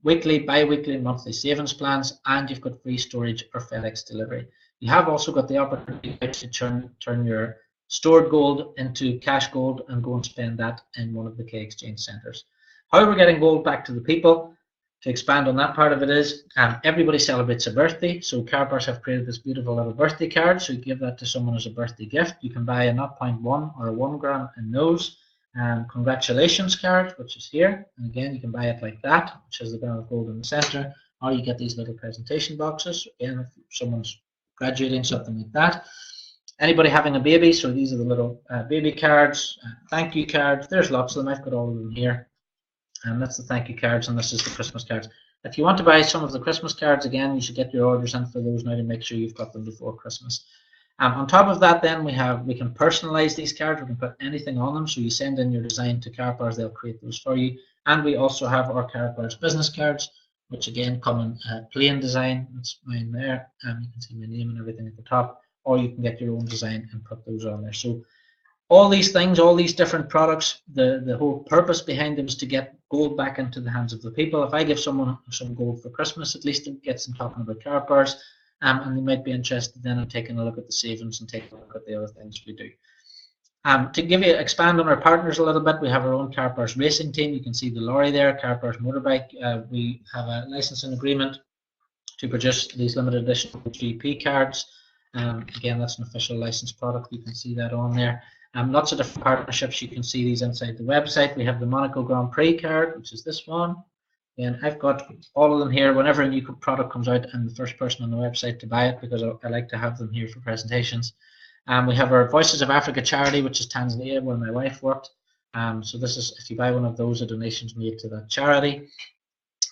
weekly, bi-weekly, monthly savings plans, and you've got free storage or FedEx delivery. You have also got the opportunity to turn your stored gold into cash gold and go and spend that in one of the K exchange centres. How we're getting gold back to the people, to expand on that part of it, is everybody celebrates a birthday. So Karatbars have created this beautiful little birthday card. So you give that to someone as a birthday gift. You can buy a 0.1 or a 1 gram in those. Congratulations card, which is here. And again, you can buy it like that, which has the gram of gold in the center. Or you get these little presentation boxes. Again, if someone's graduating, something like that. Anybody having a baby, so these are the little baby cards, thank you cards. There's lots of them. I've got all of them here. And that's the thank you cards, and this is the Christmas cards. If you want to buy some of the Christmas cards, again, you should get your orders in for those now to make sure you've got them before Christmas. On top of that, then we can personalize these cards. We can put anything on them. So you send in your design to Karatbars, they'll create those for you. And we also have our Karatbars business cards, which again come in plain design. That's mine there. You can see my name and everything at the top, or you can get your own design and put those on there. So all these things, all these different products, the whole purpose behind them is to get gold back into the hands of the people. If I give someone some gold for Christmas, at least it gets them talking about Karatbars, and they might be interested then in taking a look at the savings and taking a look at the other things we do. To expand on our partners a little bit, we have our own Karatbars racing team. You can see the lorry there, Karatbars motorbike. We have a licensing agreement to produce these limited edition GP cards. Again, that's an official licensed product. You can see that on there. Lots of different partnerships. You can see these inside the website. We have the Monaco Grand Prix card, which is this one. And I've got all of them here whenever a new product comes out. I'm the first person on the website to buy it because I like to have them here for presentations. We have our Voices of Africa charity, which is Tanzania, where my wife worked. So this is, if you buy one of those, a donation's made to that charity.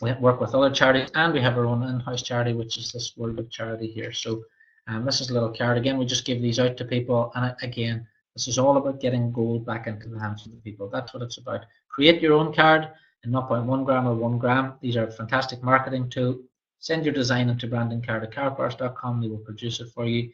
We work with other charities, and we have our own in-house charity, which is this World Book charity here. So this is a little card. Again, we just give these out to people. And again, this is all about getting gold back into the hands of the people. That's what it's about. Create your own card in 0.1 gram or 1 gram. These are a fantastic marketing tool. Send your design into brandingcard@karatbars.com. They will produce it for you.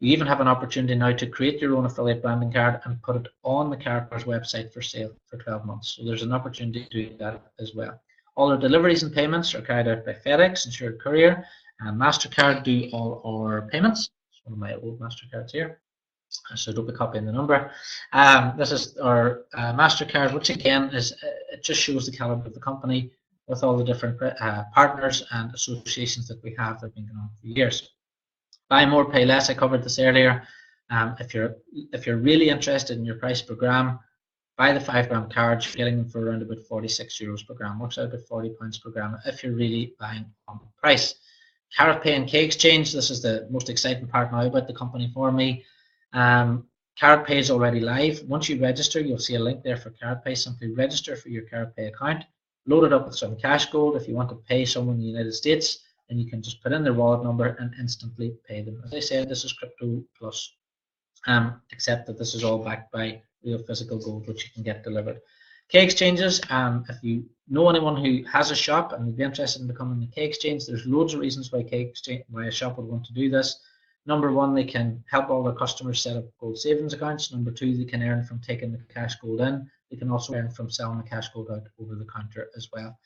You even have an opportunity now to create your own affiliate branding card and put it on the Karatbars website for sale for 12 months. So there's an opportunity to do that as well. All our deliveries and payments are carried out by FedEx, Insured Courier, and MasterCard do all our payments. It's one of my old MasterCards here. So don't be copying the number. This is our MasterCard, which again it just shows the caliber of the company with all the different partners and associations that we have that have been going on for years. Buy more, pay less. I covered this earlier. If you're really interested in your price per gram, buy the 5 gram cards. You're getting them for around about 46 euros per gram. Works out about 40 pounds per gram if you're really buying on price. Karatpay and K Exchange. This is the most exciting part now about the company for me. Karatpay is already live. Once you register, you'll see a link there for Karatpay. Simply register for your Karatpay account, load it up with some cash gold. If you want to pay someone in the United States, then you can just put in their wallet number and instantly pay them. As I said, this is crypto plus, except that this is all backed by real physical gold, which you can get delivered. K exchanges, if you know anyone who has a shop and would be interested in becoming a K exchange, there's loads of reasons why why a shop would want to do this. Number one, they can help all their customers set up gold savings accounts. Number two, they can earn from taking the cash gold in. They can also earn from selling the cash gold out over the counter as well.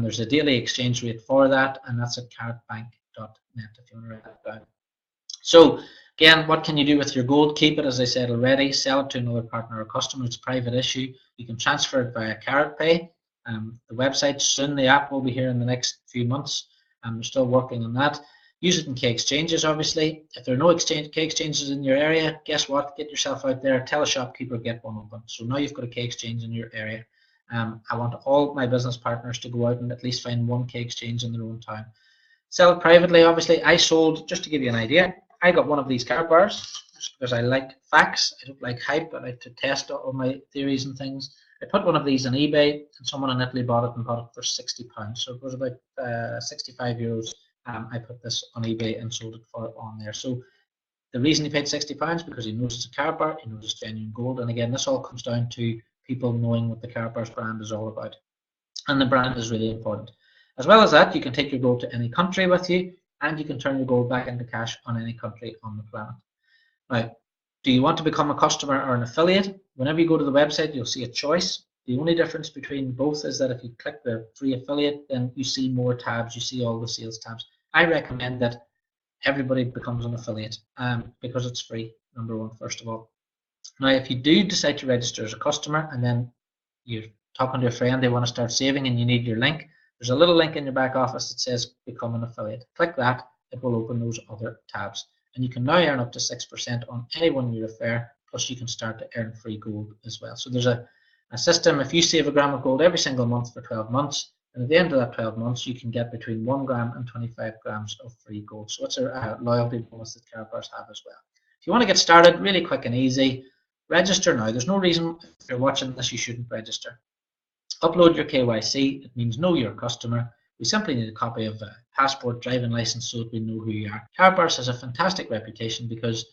There's a daily exchange rate for that, and that's at karatbank.net if you want to write that down. So again, what can you do with your gold? Keep it, as I said already, sell it to another partner or customer. It's a private issue. You can transfer it via Karatpay. The website soon, the app will be here in the next few months. We're still working on that. Use it in K exchanges, obviously. If there are no K exchanges in your area, guess what? Get yourself out there, tell a shopkeeper, get one open. So now you've got a K exchange in your area. I want all my business partners to go out and at least find one K exchange in their own town. Sell it privately, obviously. I sold, just to give you an idea, I got one of these Karatbars just because I like facts. I don't like hype. I like to test all my theories and things. I put one of these on eBay, and someone in Italy bought it and bought it for £60. So it was about €65. I put this on eBay and sold it for on there. So the reason he paid £60 because he knows it's a Karatbar, he knows it's genuine gold. And again, this all comes down to people knowing what the Karatbars brand is all about. And the brand is really important. As well as that, you can take your gold to any country with you, and you can turn your gold back into cash on any country on the planet. Now, do you want to become a customer or an affiliate? Whenever you go to the website, you'll see a choice. The only difference between both is that if you click the free affiliate, then you see more tabs, you see all the sales tabs. I recommend that everybody becomes an affiliate because it's free, number one, first of all. Now, if you do decide to register as a customer and then you're talking to a friend, they want to start saving and you need your link, there's a little link in your back office that says become an affiliate. Click that, it will open those other tabs. And you can now earn up to 6% on anyone you refer, plus you can start to earn free gold as well. So there's a system, if you save a gram of gold every single month for 12 months, and at the end of that 12 months, you can get between 1 gram and 25 grams of free gold. So it's a loyalty bonus that Karatbars have as well. If you want to get started, really quick and easy, register now. There's no reason if you're watching this you shouldn't register. Upload your KYC. It means know your customer. We simply need a copy of a passport, driving license, so that we know who you are. Karatbars has a fantastic reputation because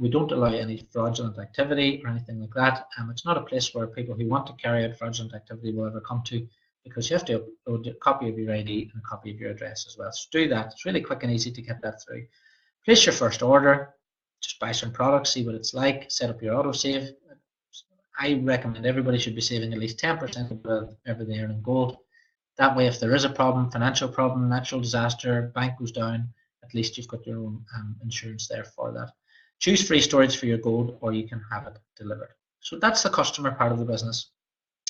we don't allow any fraudulent activity or anything like that. It's not a place where people who want to carry out fraudulent activity will ever come to, because you have to upload a copy of your ID and a copy of your address as well. So do that. It's really quick and easy to get that through. Place your first order. Just buy some products, see what it's like. Set up your autosave. I recommend everybody should be saving at least 10% of whatever they earn in gold. That way, if there is a problem, financial problem, natural disaster, bank goes down, at least you've got your own insurance there for that. Choose free storage for your gold, or you can have it delivered. So that's the customer part of the business.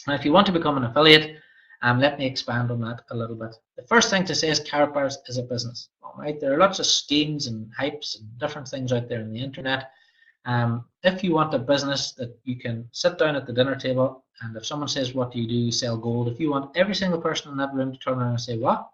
Now, if you want to become an affiliate, let me expand on that a little bit. The first thing to say is Karatbars is a business. All right, there are lots of schemes and hypes and different things out there on the internet. If you want a business that you can sit down at the dinner table, and if someone says, what do? You sell gold. If you want every single person in that room to turn around and say, what?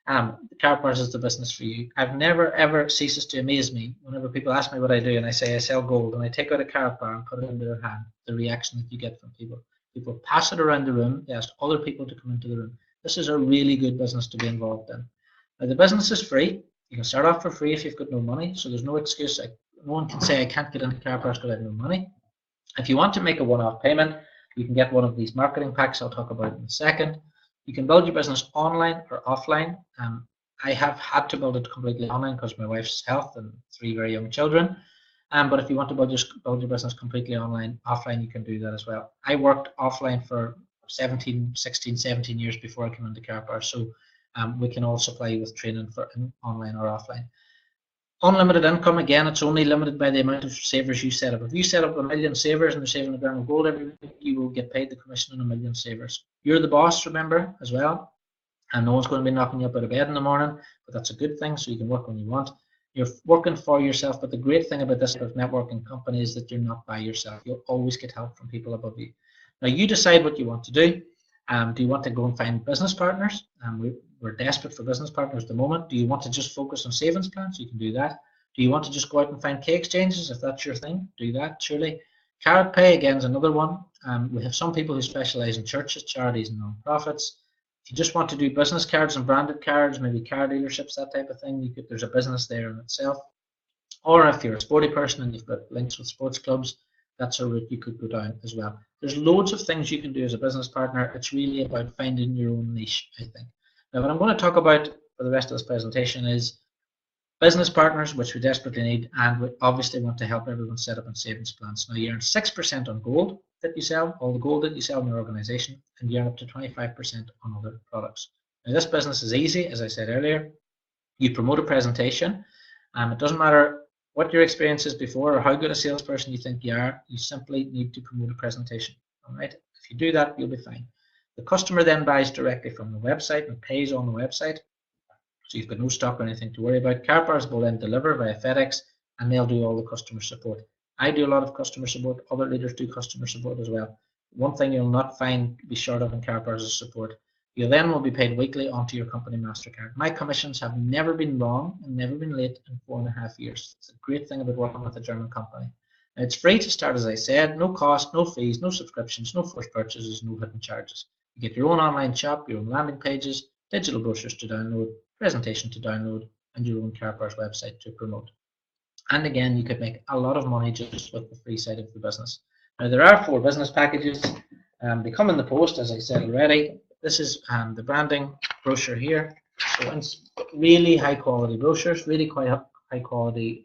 Karatbars is the business for you. I've never ever ceases to amaze me whenever people ask me what I do and I say I sell gold and I take out a Karatbar and put it into their hand, the reaction that you get from people. People pass it around the room, they ask other people to come into the room. This is a really good business to be involved in. Now, the business is free. You can start off for free if you've got no money, so there's no excuse. No one can say I can't get into Karatbars because I have no money. If you want to make a one-off payment, you can get one of these marketing packs I'll talk about in a second. You can build your business online or offline. I have had to build it completely online because of my wife's health and 3 very young children. But if you want to build your business completely offline, you can do that as well. I worked offline for 16, 17 years before I came into Karatbars, so we can all supply you with training for online or offline. Unlimited income, again, it's only limited by the amount of savers you set up. If you set up 1 million savers and they're saving a gram of gold every week, you will get paid the commission on 1 million savers. You're the boss, remember, as well. And no one's going to be knocking you up out of bed in the morning, but that's a good thing, so you can work when you want. You're working for yourself, but the great thing about this sort of networking company is that you're not by yourself. You'll always get help from people above you. Now, you decide what you want to do. Do you want to go and find business partners? We're desperate for business partners at the moment. Do you want to just focus on savings plans? You can do that. Do you want to just go out and find K exchanges? If that's your thing, do that, surely. Karatpay, again, is another one. We have some people who specialize in churches, charities, and non-profits. If you just want to do business cards and branded cards, maybe car dealerships, that type of thing, there's a business there in itself. Or if you're a sporty person and you've got links with sports clubs, that's a route you could go down as well. There's loads of things you can do as a business partner. It's really about finding your own niche, I think. Now, what I'm going to talk about for the rest of this presentation is business partners, which we desperately need, and we obviously want to help everyone set up on savings plans. Now, you earn 6% on gold that you sell, all the gold that you sell in your organization, and you earn up to 25% on other products. Now, this business is easy, as I said earlier. You promote a presentation. It doesn't matter what your experience is before or how good a salesperson you think you are, you simply need to promote a presentation. All right? If you do that, you'll be fine. The customer then buys directly from the website and pays on the website. So you've got no stock or anything to worry about. Karatbars will then deliver via FedEx, and they'll do all the customer support. I do a lot of customer support. Other leaders do customer support as well. One thing you'll not find be short of in Karatbars is support. You then will be paid weekly onto your company MasterCard. My commissions have never been wrong and never been late in 4.5 years. It's a great thing about working with a German company. Now, it's free to start, as I said, no cost, no fees, no subscriptions, no forced purchases, no hidden charges. You get your own online shop, your own landing pages, digital brochures to download, presentation to download, and your own Karatbars website to promote. And again, you could make a lot of money just with the free side of the business. Now, there are 4 business packages. They come in the post, as I said already. This is the branding brochure here. So it's really high quality brochures, really quite high quality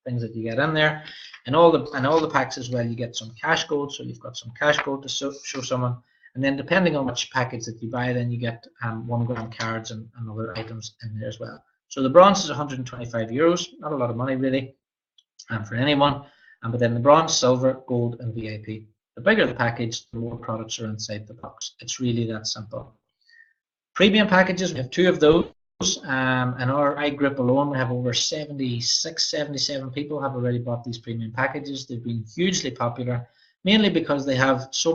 things that you get in there. And all the packs as well, you get some cash gold. So you've got some cash gold to show someone. And then depending on which package that you buy, then you get 1 gram cards and other items in there as well. So the bronze is 125 euros, not a lot of money really for anyone. But then the bronze, silver, gold, and VIP. The bigger the package, the more products are inside the box. It's really that simple. Premium packages, we have 2 of those. In our I group alone, we have over 76, 77 people have already bought these premium packages. They've been hugely popular, mainly because they have so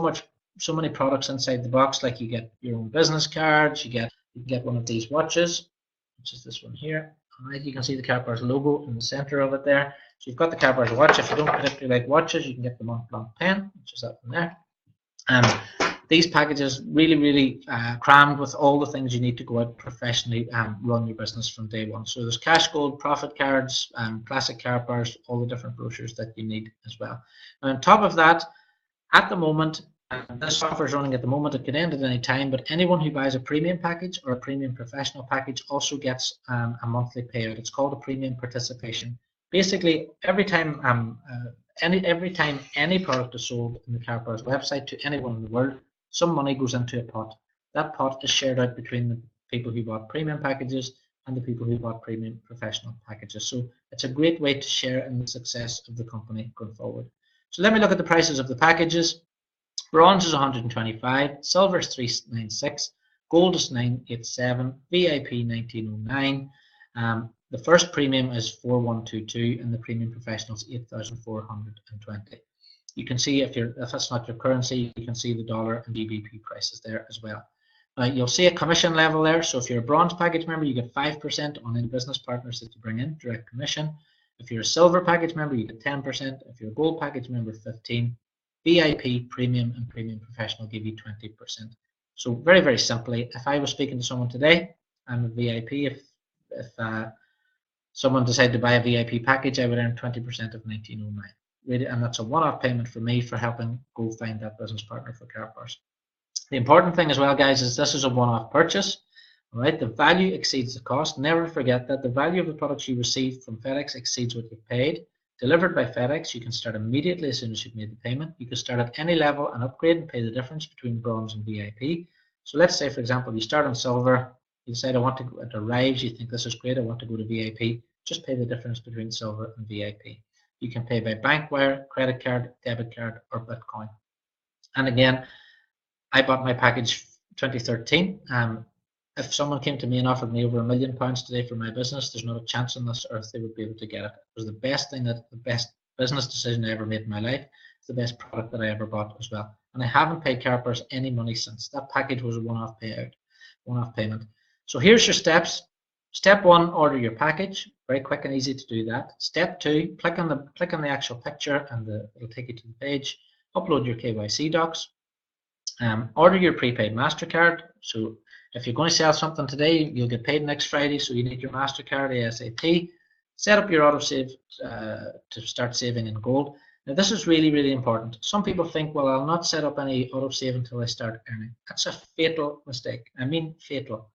many products inside the box. Like you get your own business cards, you get one of these watches, which is this one here. All right, you can see the Karatbars logo in the center of it there. So you've got the Karatbars watch. If you don't particularly like watches, you can get the Mont Blanc pen, which is that one there. These packages really crammed with all the things you need to go out professionally and run your business from day one. So there's cash gold, profit cards, classic Karatbars, all the different brochures that you need as well. Now, on top of that, at the moment, this offer is running at the moment. It could end at any time, but anyone who buys a premium package or a premium professional package also gets a monthly payout. It's called a premium participation. Basically, every time any product is sold in the Karatbars website to anyone in the world, some money goes into a pot. That pot is shared out between the people who bought premium packages and the people who bought premium professional packages. So it's a great way to share in the success of the company going forward. So let me look at the prices of the packages. Bronze is 125, silver is 396, gold is 987, VIP 1909. The first premium is 4122 and the premium professional is 8420. You can see if that's not your currency, you can see the dollar and GBP prices there as well. You'll see a commission level there. So if you're a bronze package member, you get 5% on any business partners that you bring in, direct commission. If you're a silver package member, you get 10%. If you're a gold package member, 15%. VIP, premium, and premium professional give you 20%. So very simply, if I was speaking to someone today, I'm a VIP. If someone decided to buy a VIP package, I would earn 20% of 1909. Really, and that's a one-off payment for me for helping go find that business partner for Karatbars. The important thing as well, guys, is this is a one-off purchase. All right, the value exceeds the cost. Never forget that the value of the products you receive from FedEx exceeds what you've paid. Delivered by FedEx, you can start immediately as soon as you've made the payment. You can start at any level and upgrade and pay the difference between bronze and VIP. So let's say, for example, you start on silver, you decide it arrives, you think this is great, I want to go to VIP, just pay the difference between silver and VIP. You can pay by bank wire, credit card, debit card, or Bitcoin. And again, I bought my package 2013. If someone came to me and offered me over £1 million today for my business, there's not a chance on this earth they would be able to get it. It was the best business decision I ever made in my life. It's the best product that I ever bought as well. And I haven't paid Karatbars any money since. That package was a one-off payment. So here's your steps. Step 1, order your package. Very quick and easy to do that. Step 2, click on the actual picture and it'll take you to the page. Upload your KYC docs. Order your prepaid MasterCard. So if you're going to sell something today, you'll get paid next Friday, so you need your MasterCard ASAP. Set up your autosave to start saving in gold. Now, this is really, really important. Some people think, well, I'll not set up any autosave until I start earning. That's a fatal mistake. I mean, fatal.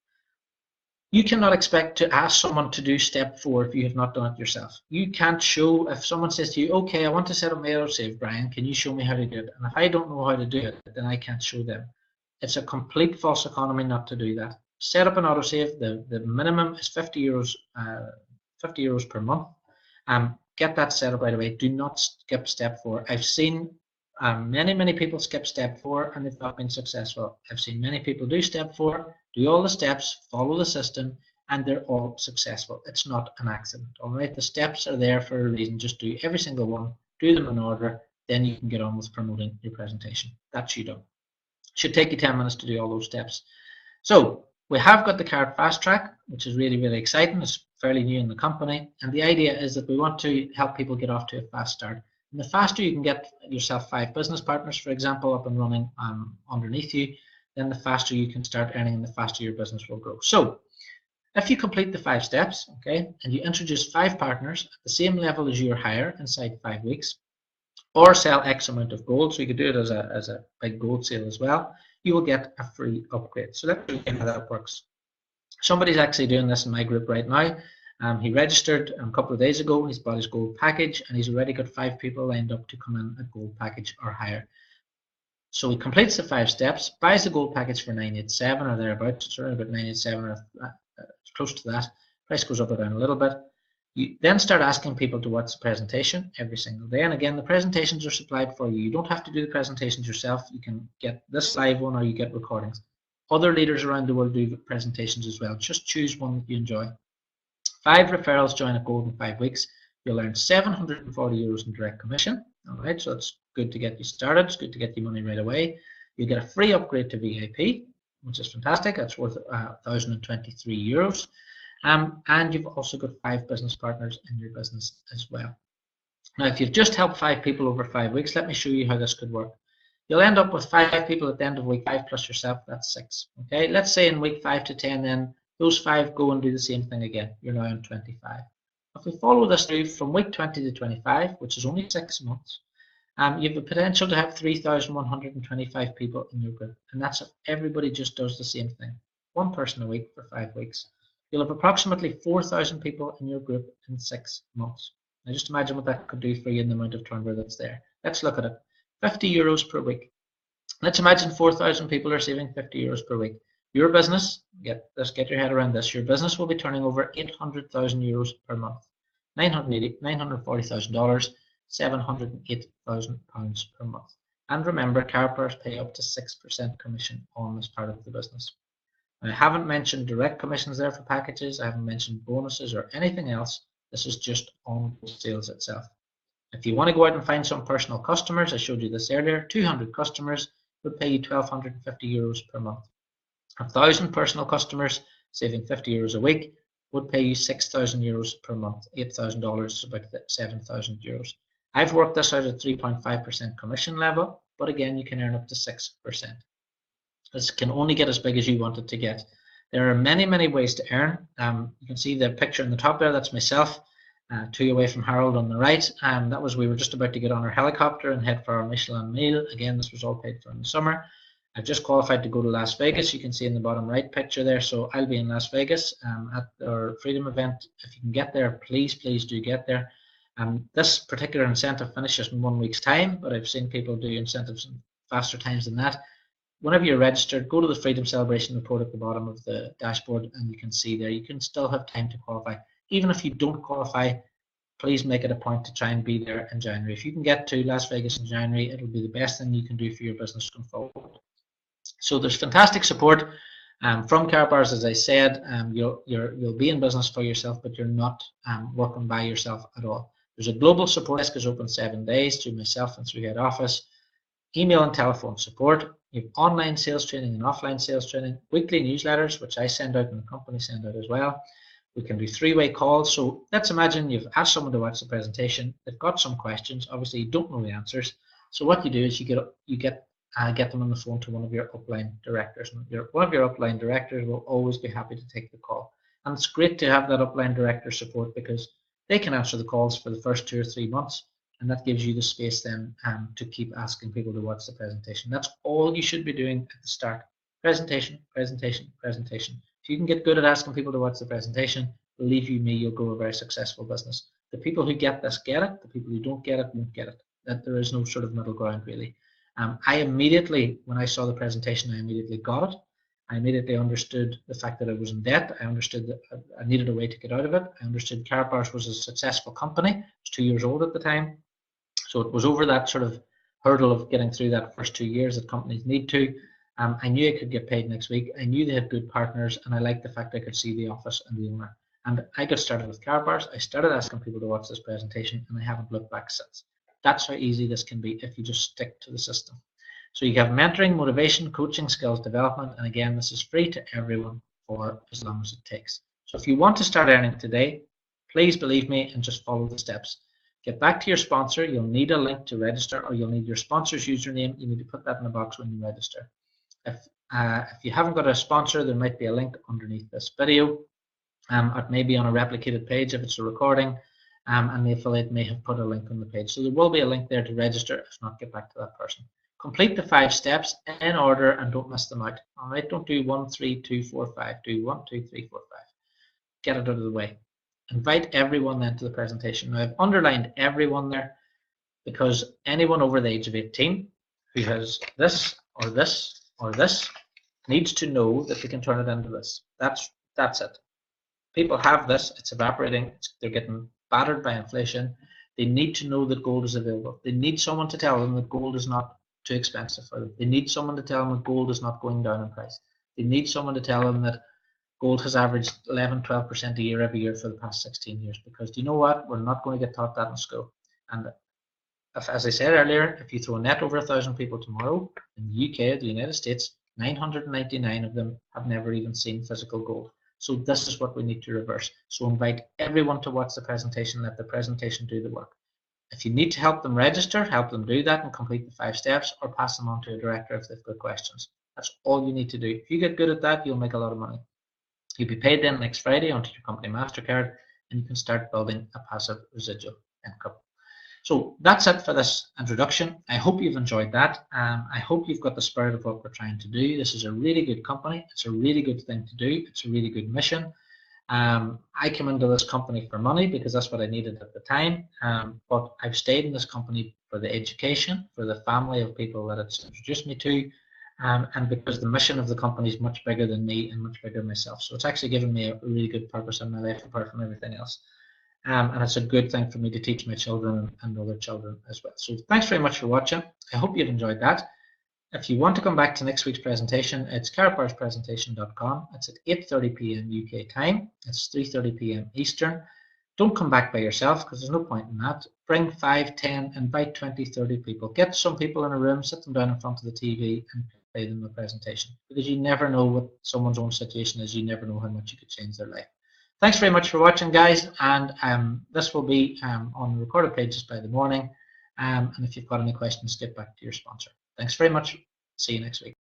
You cannot expect to ask someone to do step 4 if you have not done it yourself. You can't show, if someone says to you, okay, I want to set up my autosave, Brian, can you show me how to do it? And if I don't know how to do it, then I can't show them. It's a complete false economy not to do that. Set up an autosave. The minimum is €50, €50 per month. Get that set up right away. Do not skip step 4. I've seen many people skip step 4 and they've not been successful. I've seen many people do step 4, do all the steps, follow the system, and they're all successful. It's not an accident. All right, the steps are there for a reason. Just do every single one, do them in order, then you can get on with promoting your presentation. That's you done. Should take you 10 minutes to do all those steps. So we have got the Karat Fast Track, which is really, really exciting. It's fairly new in the company, and the idea is that we want to help people get off to a fast start. And the faster you can get yourself 5 business partners, for example, up and running underneath you, then the faster you can start earning and the faster your business will grow. So if you complete the 5 steps, okay, and you introduce 5 partners at the same level as you or higher inside 5 weeks, or sell X amount of gold, so you could do it as a big gold sale as well, you will get a free upgrade. So let's look at how that works. Somebody's actually doing this in my group right now. He registered a couple of days ago. He's bought his gold package, and he's already got 5 people lined up to come in at gold package or higher. So he completes the 5 steps, buys the gold package for $987 or thereabouts. It's around about $987 or close to that. Price goes up or down a little bit. You then start asking people to watch the presentation every single day. And again, the presentations are supplied for you. You don't have to do the presentations yourself. You can get this live one or you get recordings. Other leaders around the world do presentations as well. Just choose one that you enjoy. 5 referrals join at gold in 5 weeks. You'll earn €740 in direct commission. All right, so it's good to get you started. It's good to get you money right away. You get a free upgrade to VIP, which is fantastic. That's worth €1,023. And you've also got 5 business partners in your business as well. Now, if you've just helped 5 people over 5 weeks, let me show you how this could work. You'll end up with 5 people at the end of week 5 plus yourself. That's 6. Okay, let's say in week 5 to 10, then those 5 go and do the same thing again. You're now on 25. If we follow this through from week 20 to 25, which is only 6 months, you have the potential to have 3,125 people in your group, and that's if everybody just does the same thing. 1 person a week for 5 weeks. You'll have approximately 4,000 people in your group in 6 months. Now just imagine what that could do for you in the amount of turnover that's there. Let's look at it. €50 per week. Let's imagine 4,000 people are saving €50 per week. Your business, get your head around this, your business will be turning over €800,000 per month. $940,000, £708,000 per month. And remember, Karatbars pay up to 6% commission on this part of the business. I haven't mentioned direct commissions there for packages. I haven't mentioned bonuses or anything else. This is just on sales itself. If you want to go out and find some personal customers, I showed you this earlier, 200 customers would pay you €1,250 per month. 1,000 personal customers saving €50 a week would pay you €6,000 per month. $8,000 is about €7,000. I've worked this out at 3.5% commission level, but again, you can earn up to 6%. This can only get as big as you want it to get. There are many ways to earn. You can see the picture in the top there. That's myself, 2 away from Harold on the right. That was, we were just about to get on our helicopter and head for our Michelin meal. Again, this was all paid for in the summer. I've just qualified to go to Las Vegas. You can see in the bottom right picture there. So I'll be in Las Vegas at our Freedom event. If you can get there, please do get there. This particular incentive finishes in 1 week's time, but I've seen people do incentives in faster times than that. Whenever you're registered, go to the Freedom Celebration report at the bottom of the dashboard, and you can see there you can still have time to qualify. Even if you don't qualify, please make it a point to try and be there in January. If you can get to Las Vegas in January, it'll be the best thing you can do for your business going forward. So there's fantastic support from Karatbars. As I said, you'll be in business for yourself, but you're not working by yourself at all. There's a global support desk is open 7 days through myself and through head office. Email and telephone support. You have online sales training and offline sales training, weekly newsletters, which I send out and the company send out as well. We can do 3-way calls. So let's imagine you've asked someone to watch the presentation. They've got some questions. Obviously, you don't know the answers. So what you do is you get them on the phone to one of your upline directors. And one of your upline directors will always be happy to take the call. And it's great to have that upline director support because they can answer the calls for the first 2 or 3 months. and that gives you the space then to keep asking people to watch the presentation. That's all you should be doing at the start. Presentation, presentation, presentation. If you can get good at asking people to watch the presentation, believe you me, you'll grow a very successful business. The people who get this get it. The people who don't get it won't get it. That there is no sort of middle ground really. I immediately, when I saw the presentation, I immediately got it. I immediately understood the fact that I was in debt. I understood that I needed a way to get out of it. I understood Karatbars was a successful company. It was 2 years old at the time. So it was over that sort of hurdle of getting through that first 2 years that companies need to. I knew I could get paid next week. I knew they had good partners, and I liked the fact I could see the office and the owner. And I got started with Karatbars. I started asking people to watch this presentation, and I haven't looked back since. That's how easy this can be if you just stick to the system. So you have mentoring, motivation, coaching, skills development, and again, this is free to everyone for as long as it takes. So if you want to start earning today, please believe me and just follow the steps. Get back to your sponsor. You'll need a link to register, or you'll need your sponsor's username. You need to put that in the box when you register. If you haven't got a sponsor, there might be a link underneath this video. It may be on a replicated page if it's a recording, and the affiliate may have put a link on the page. So there will be a link there to register. If not, get back to that person. Complete the 5 steps in order and don't miss them out. All right, don't do 1, 3, 2, 4, 5. Do 1, 2, 3, 4, 5. Get it out of the way. Invite everyone then to the presentation. Now I've underlined everyone there because anyone over the age of 18 who has this or this or this needs to know that they can turn it into this. That's it. People have this, it's evaporating, they're getting battered by inflation. They need to know that gold is available. They need someone to tell them that gold is not too expensive for them. They need someone to tell them that gold is not going down in price. They need someone to tell them that gold has averaged 11-12% a year every year for the past 16 years. Because do you know what? We're not going to get taught that in school. And if, as I said earlier, if you throw a net over 1,000 people tomorrow in the UK, the United States, 999 of them have never even seen physical gold. So this is what we need to reverse. So invite everyone to watch the presentation, let the presentation do the work. If you need to help them register, help them do that and complete the 5 steps, or pass them on to a director if they've got questions. That's all you need to do. If you get good at that, you'll make a lot of money. You'll be paid then next Friday onto your company MasterCard, and you can start building a passive residual income. So that's it for this introduction. I hope you've enjoyed that. I hope you've got the spirit of what we're trying to do. This is a really good company. It's a really good thing to do. It's a really good mission. I came into this company for money because that's what I needed at the time. But I've stayed in this company for the education, for the family of people that it's introduced me to, and because the mission of the company is much bigger than me and much bigger than myself. So it's actually given me a really good purpose in my life apart from everything else. And it's a good thing for me to teach my children and other children as well. So thanks very much for watching. I hope you've enjoyed that. If you want to come back to next week's presentation, it's karatbarspresentation.com. It's at 8:30 p.m. UK time. It's 3:30 p.m. Eastern. Don't come back by yourself because there's no point in that. Bring 5, 10, invite 20, 30 people. Get some people in a room, sit them down in front of the TV and play them the presentation. Because you never know what someone's own situation is. You never know how much you could change their life. Thanks very much for watching, guys. And this will be on recorded pages by the morning. And if you've got any questions, get back to your sponsor. Thanks very much. See you next week.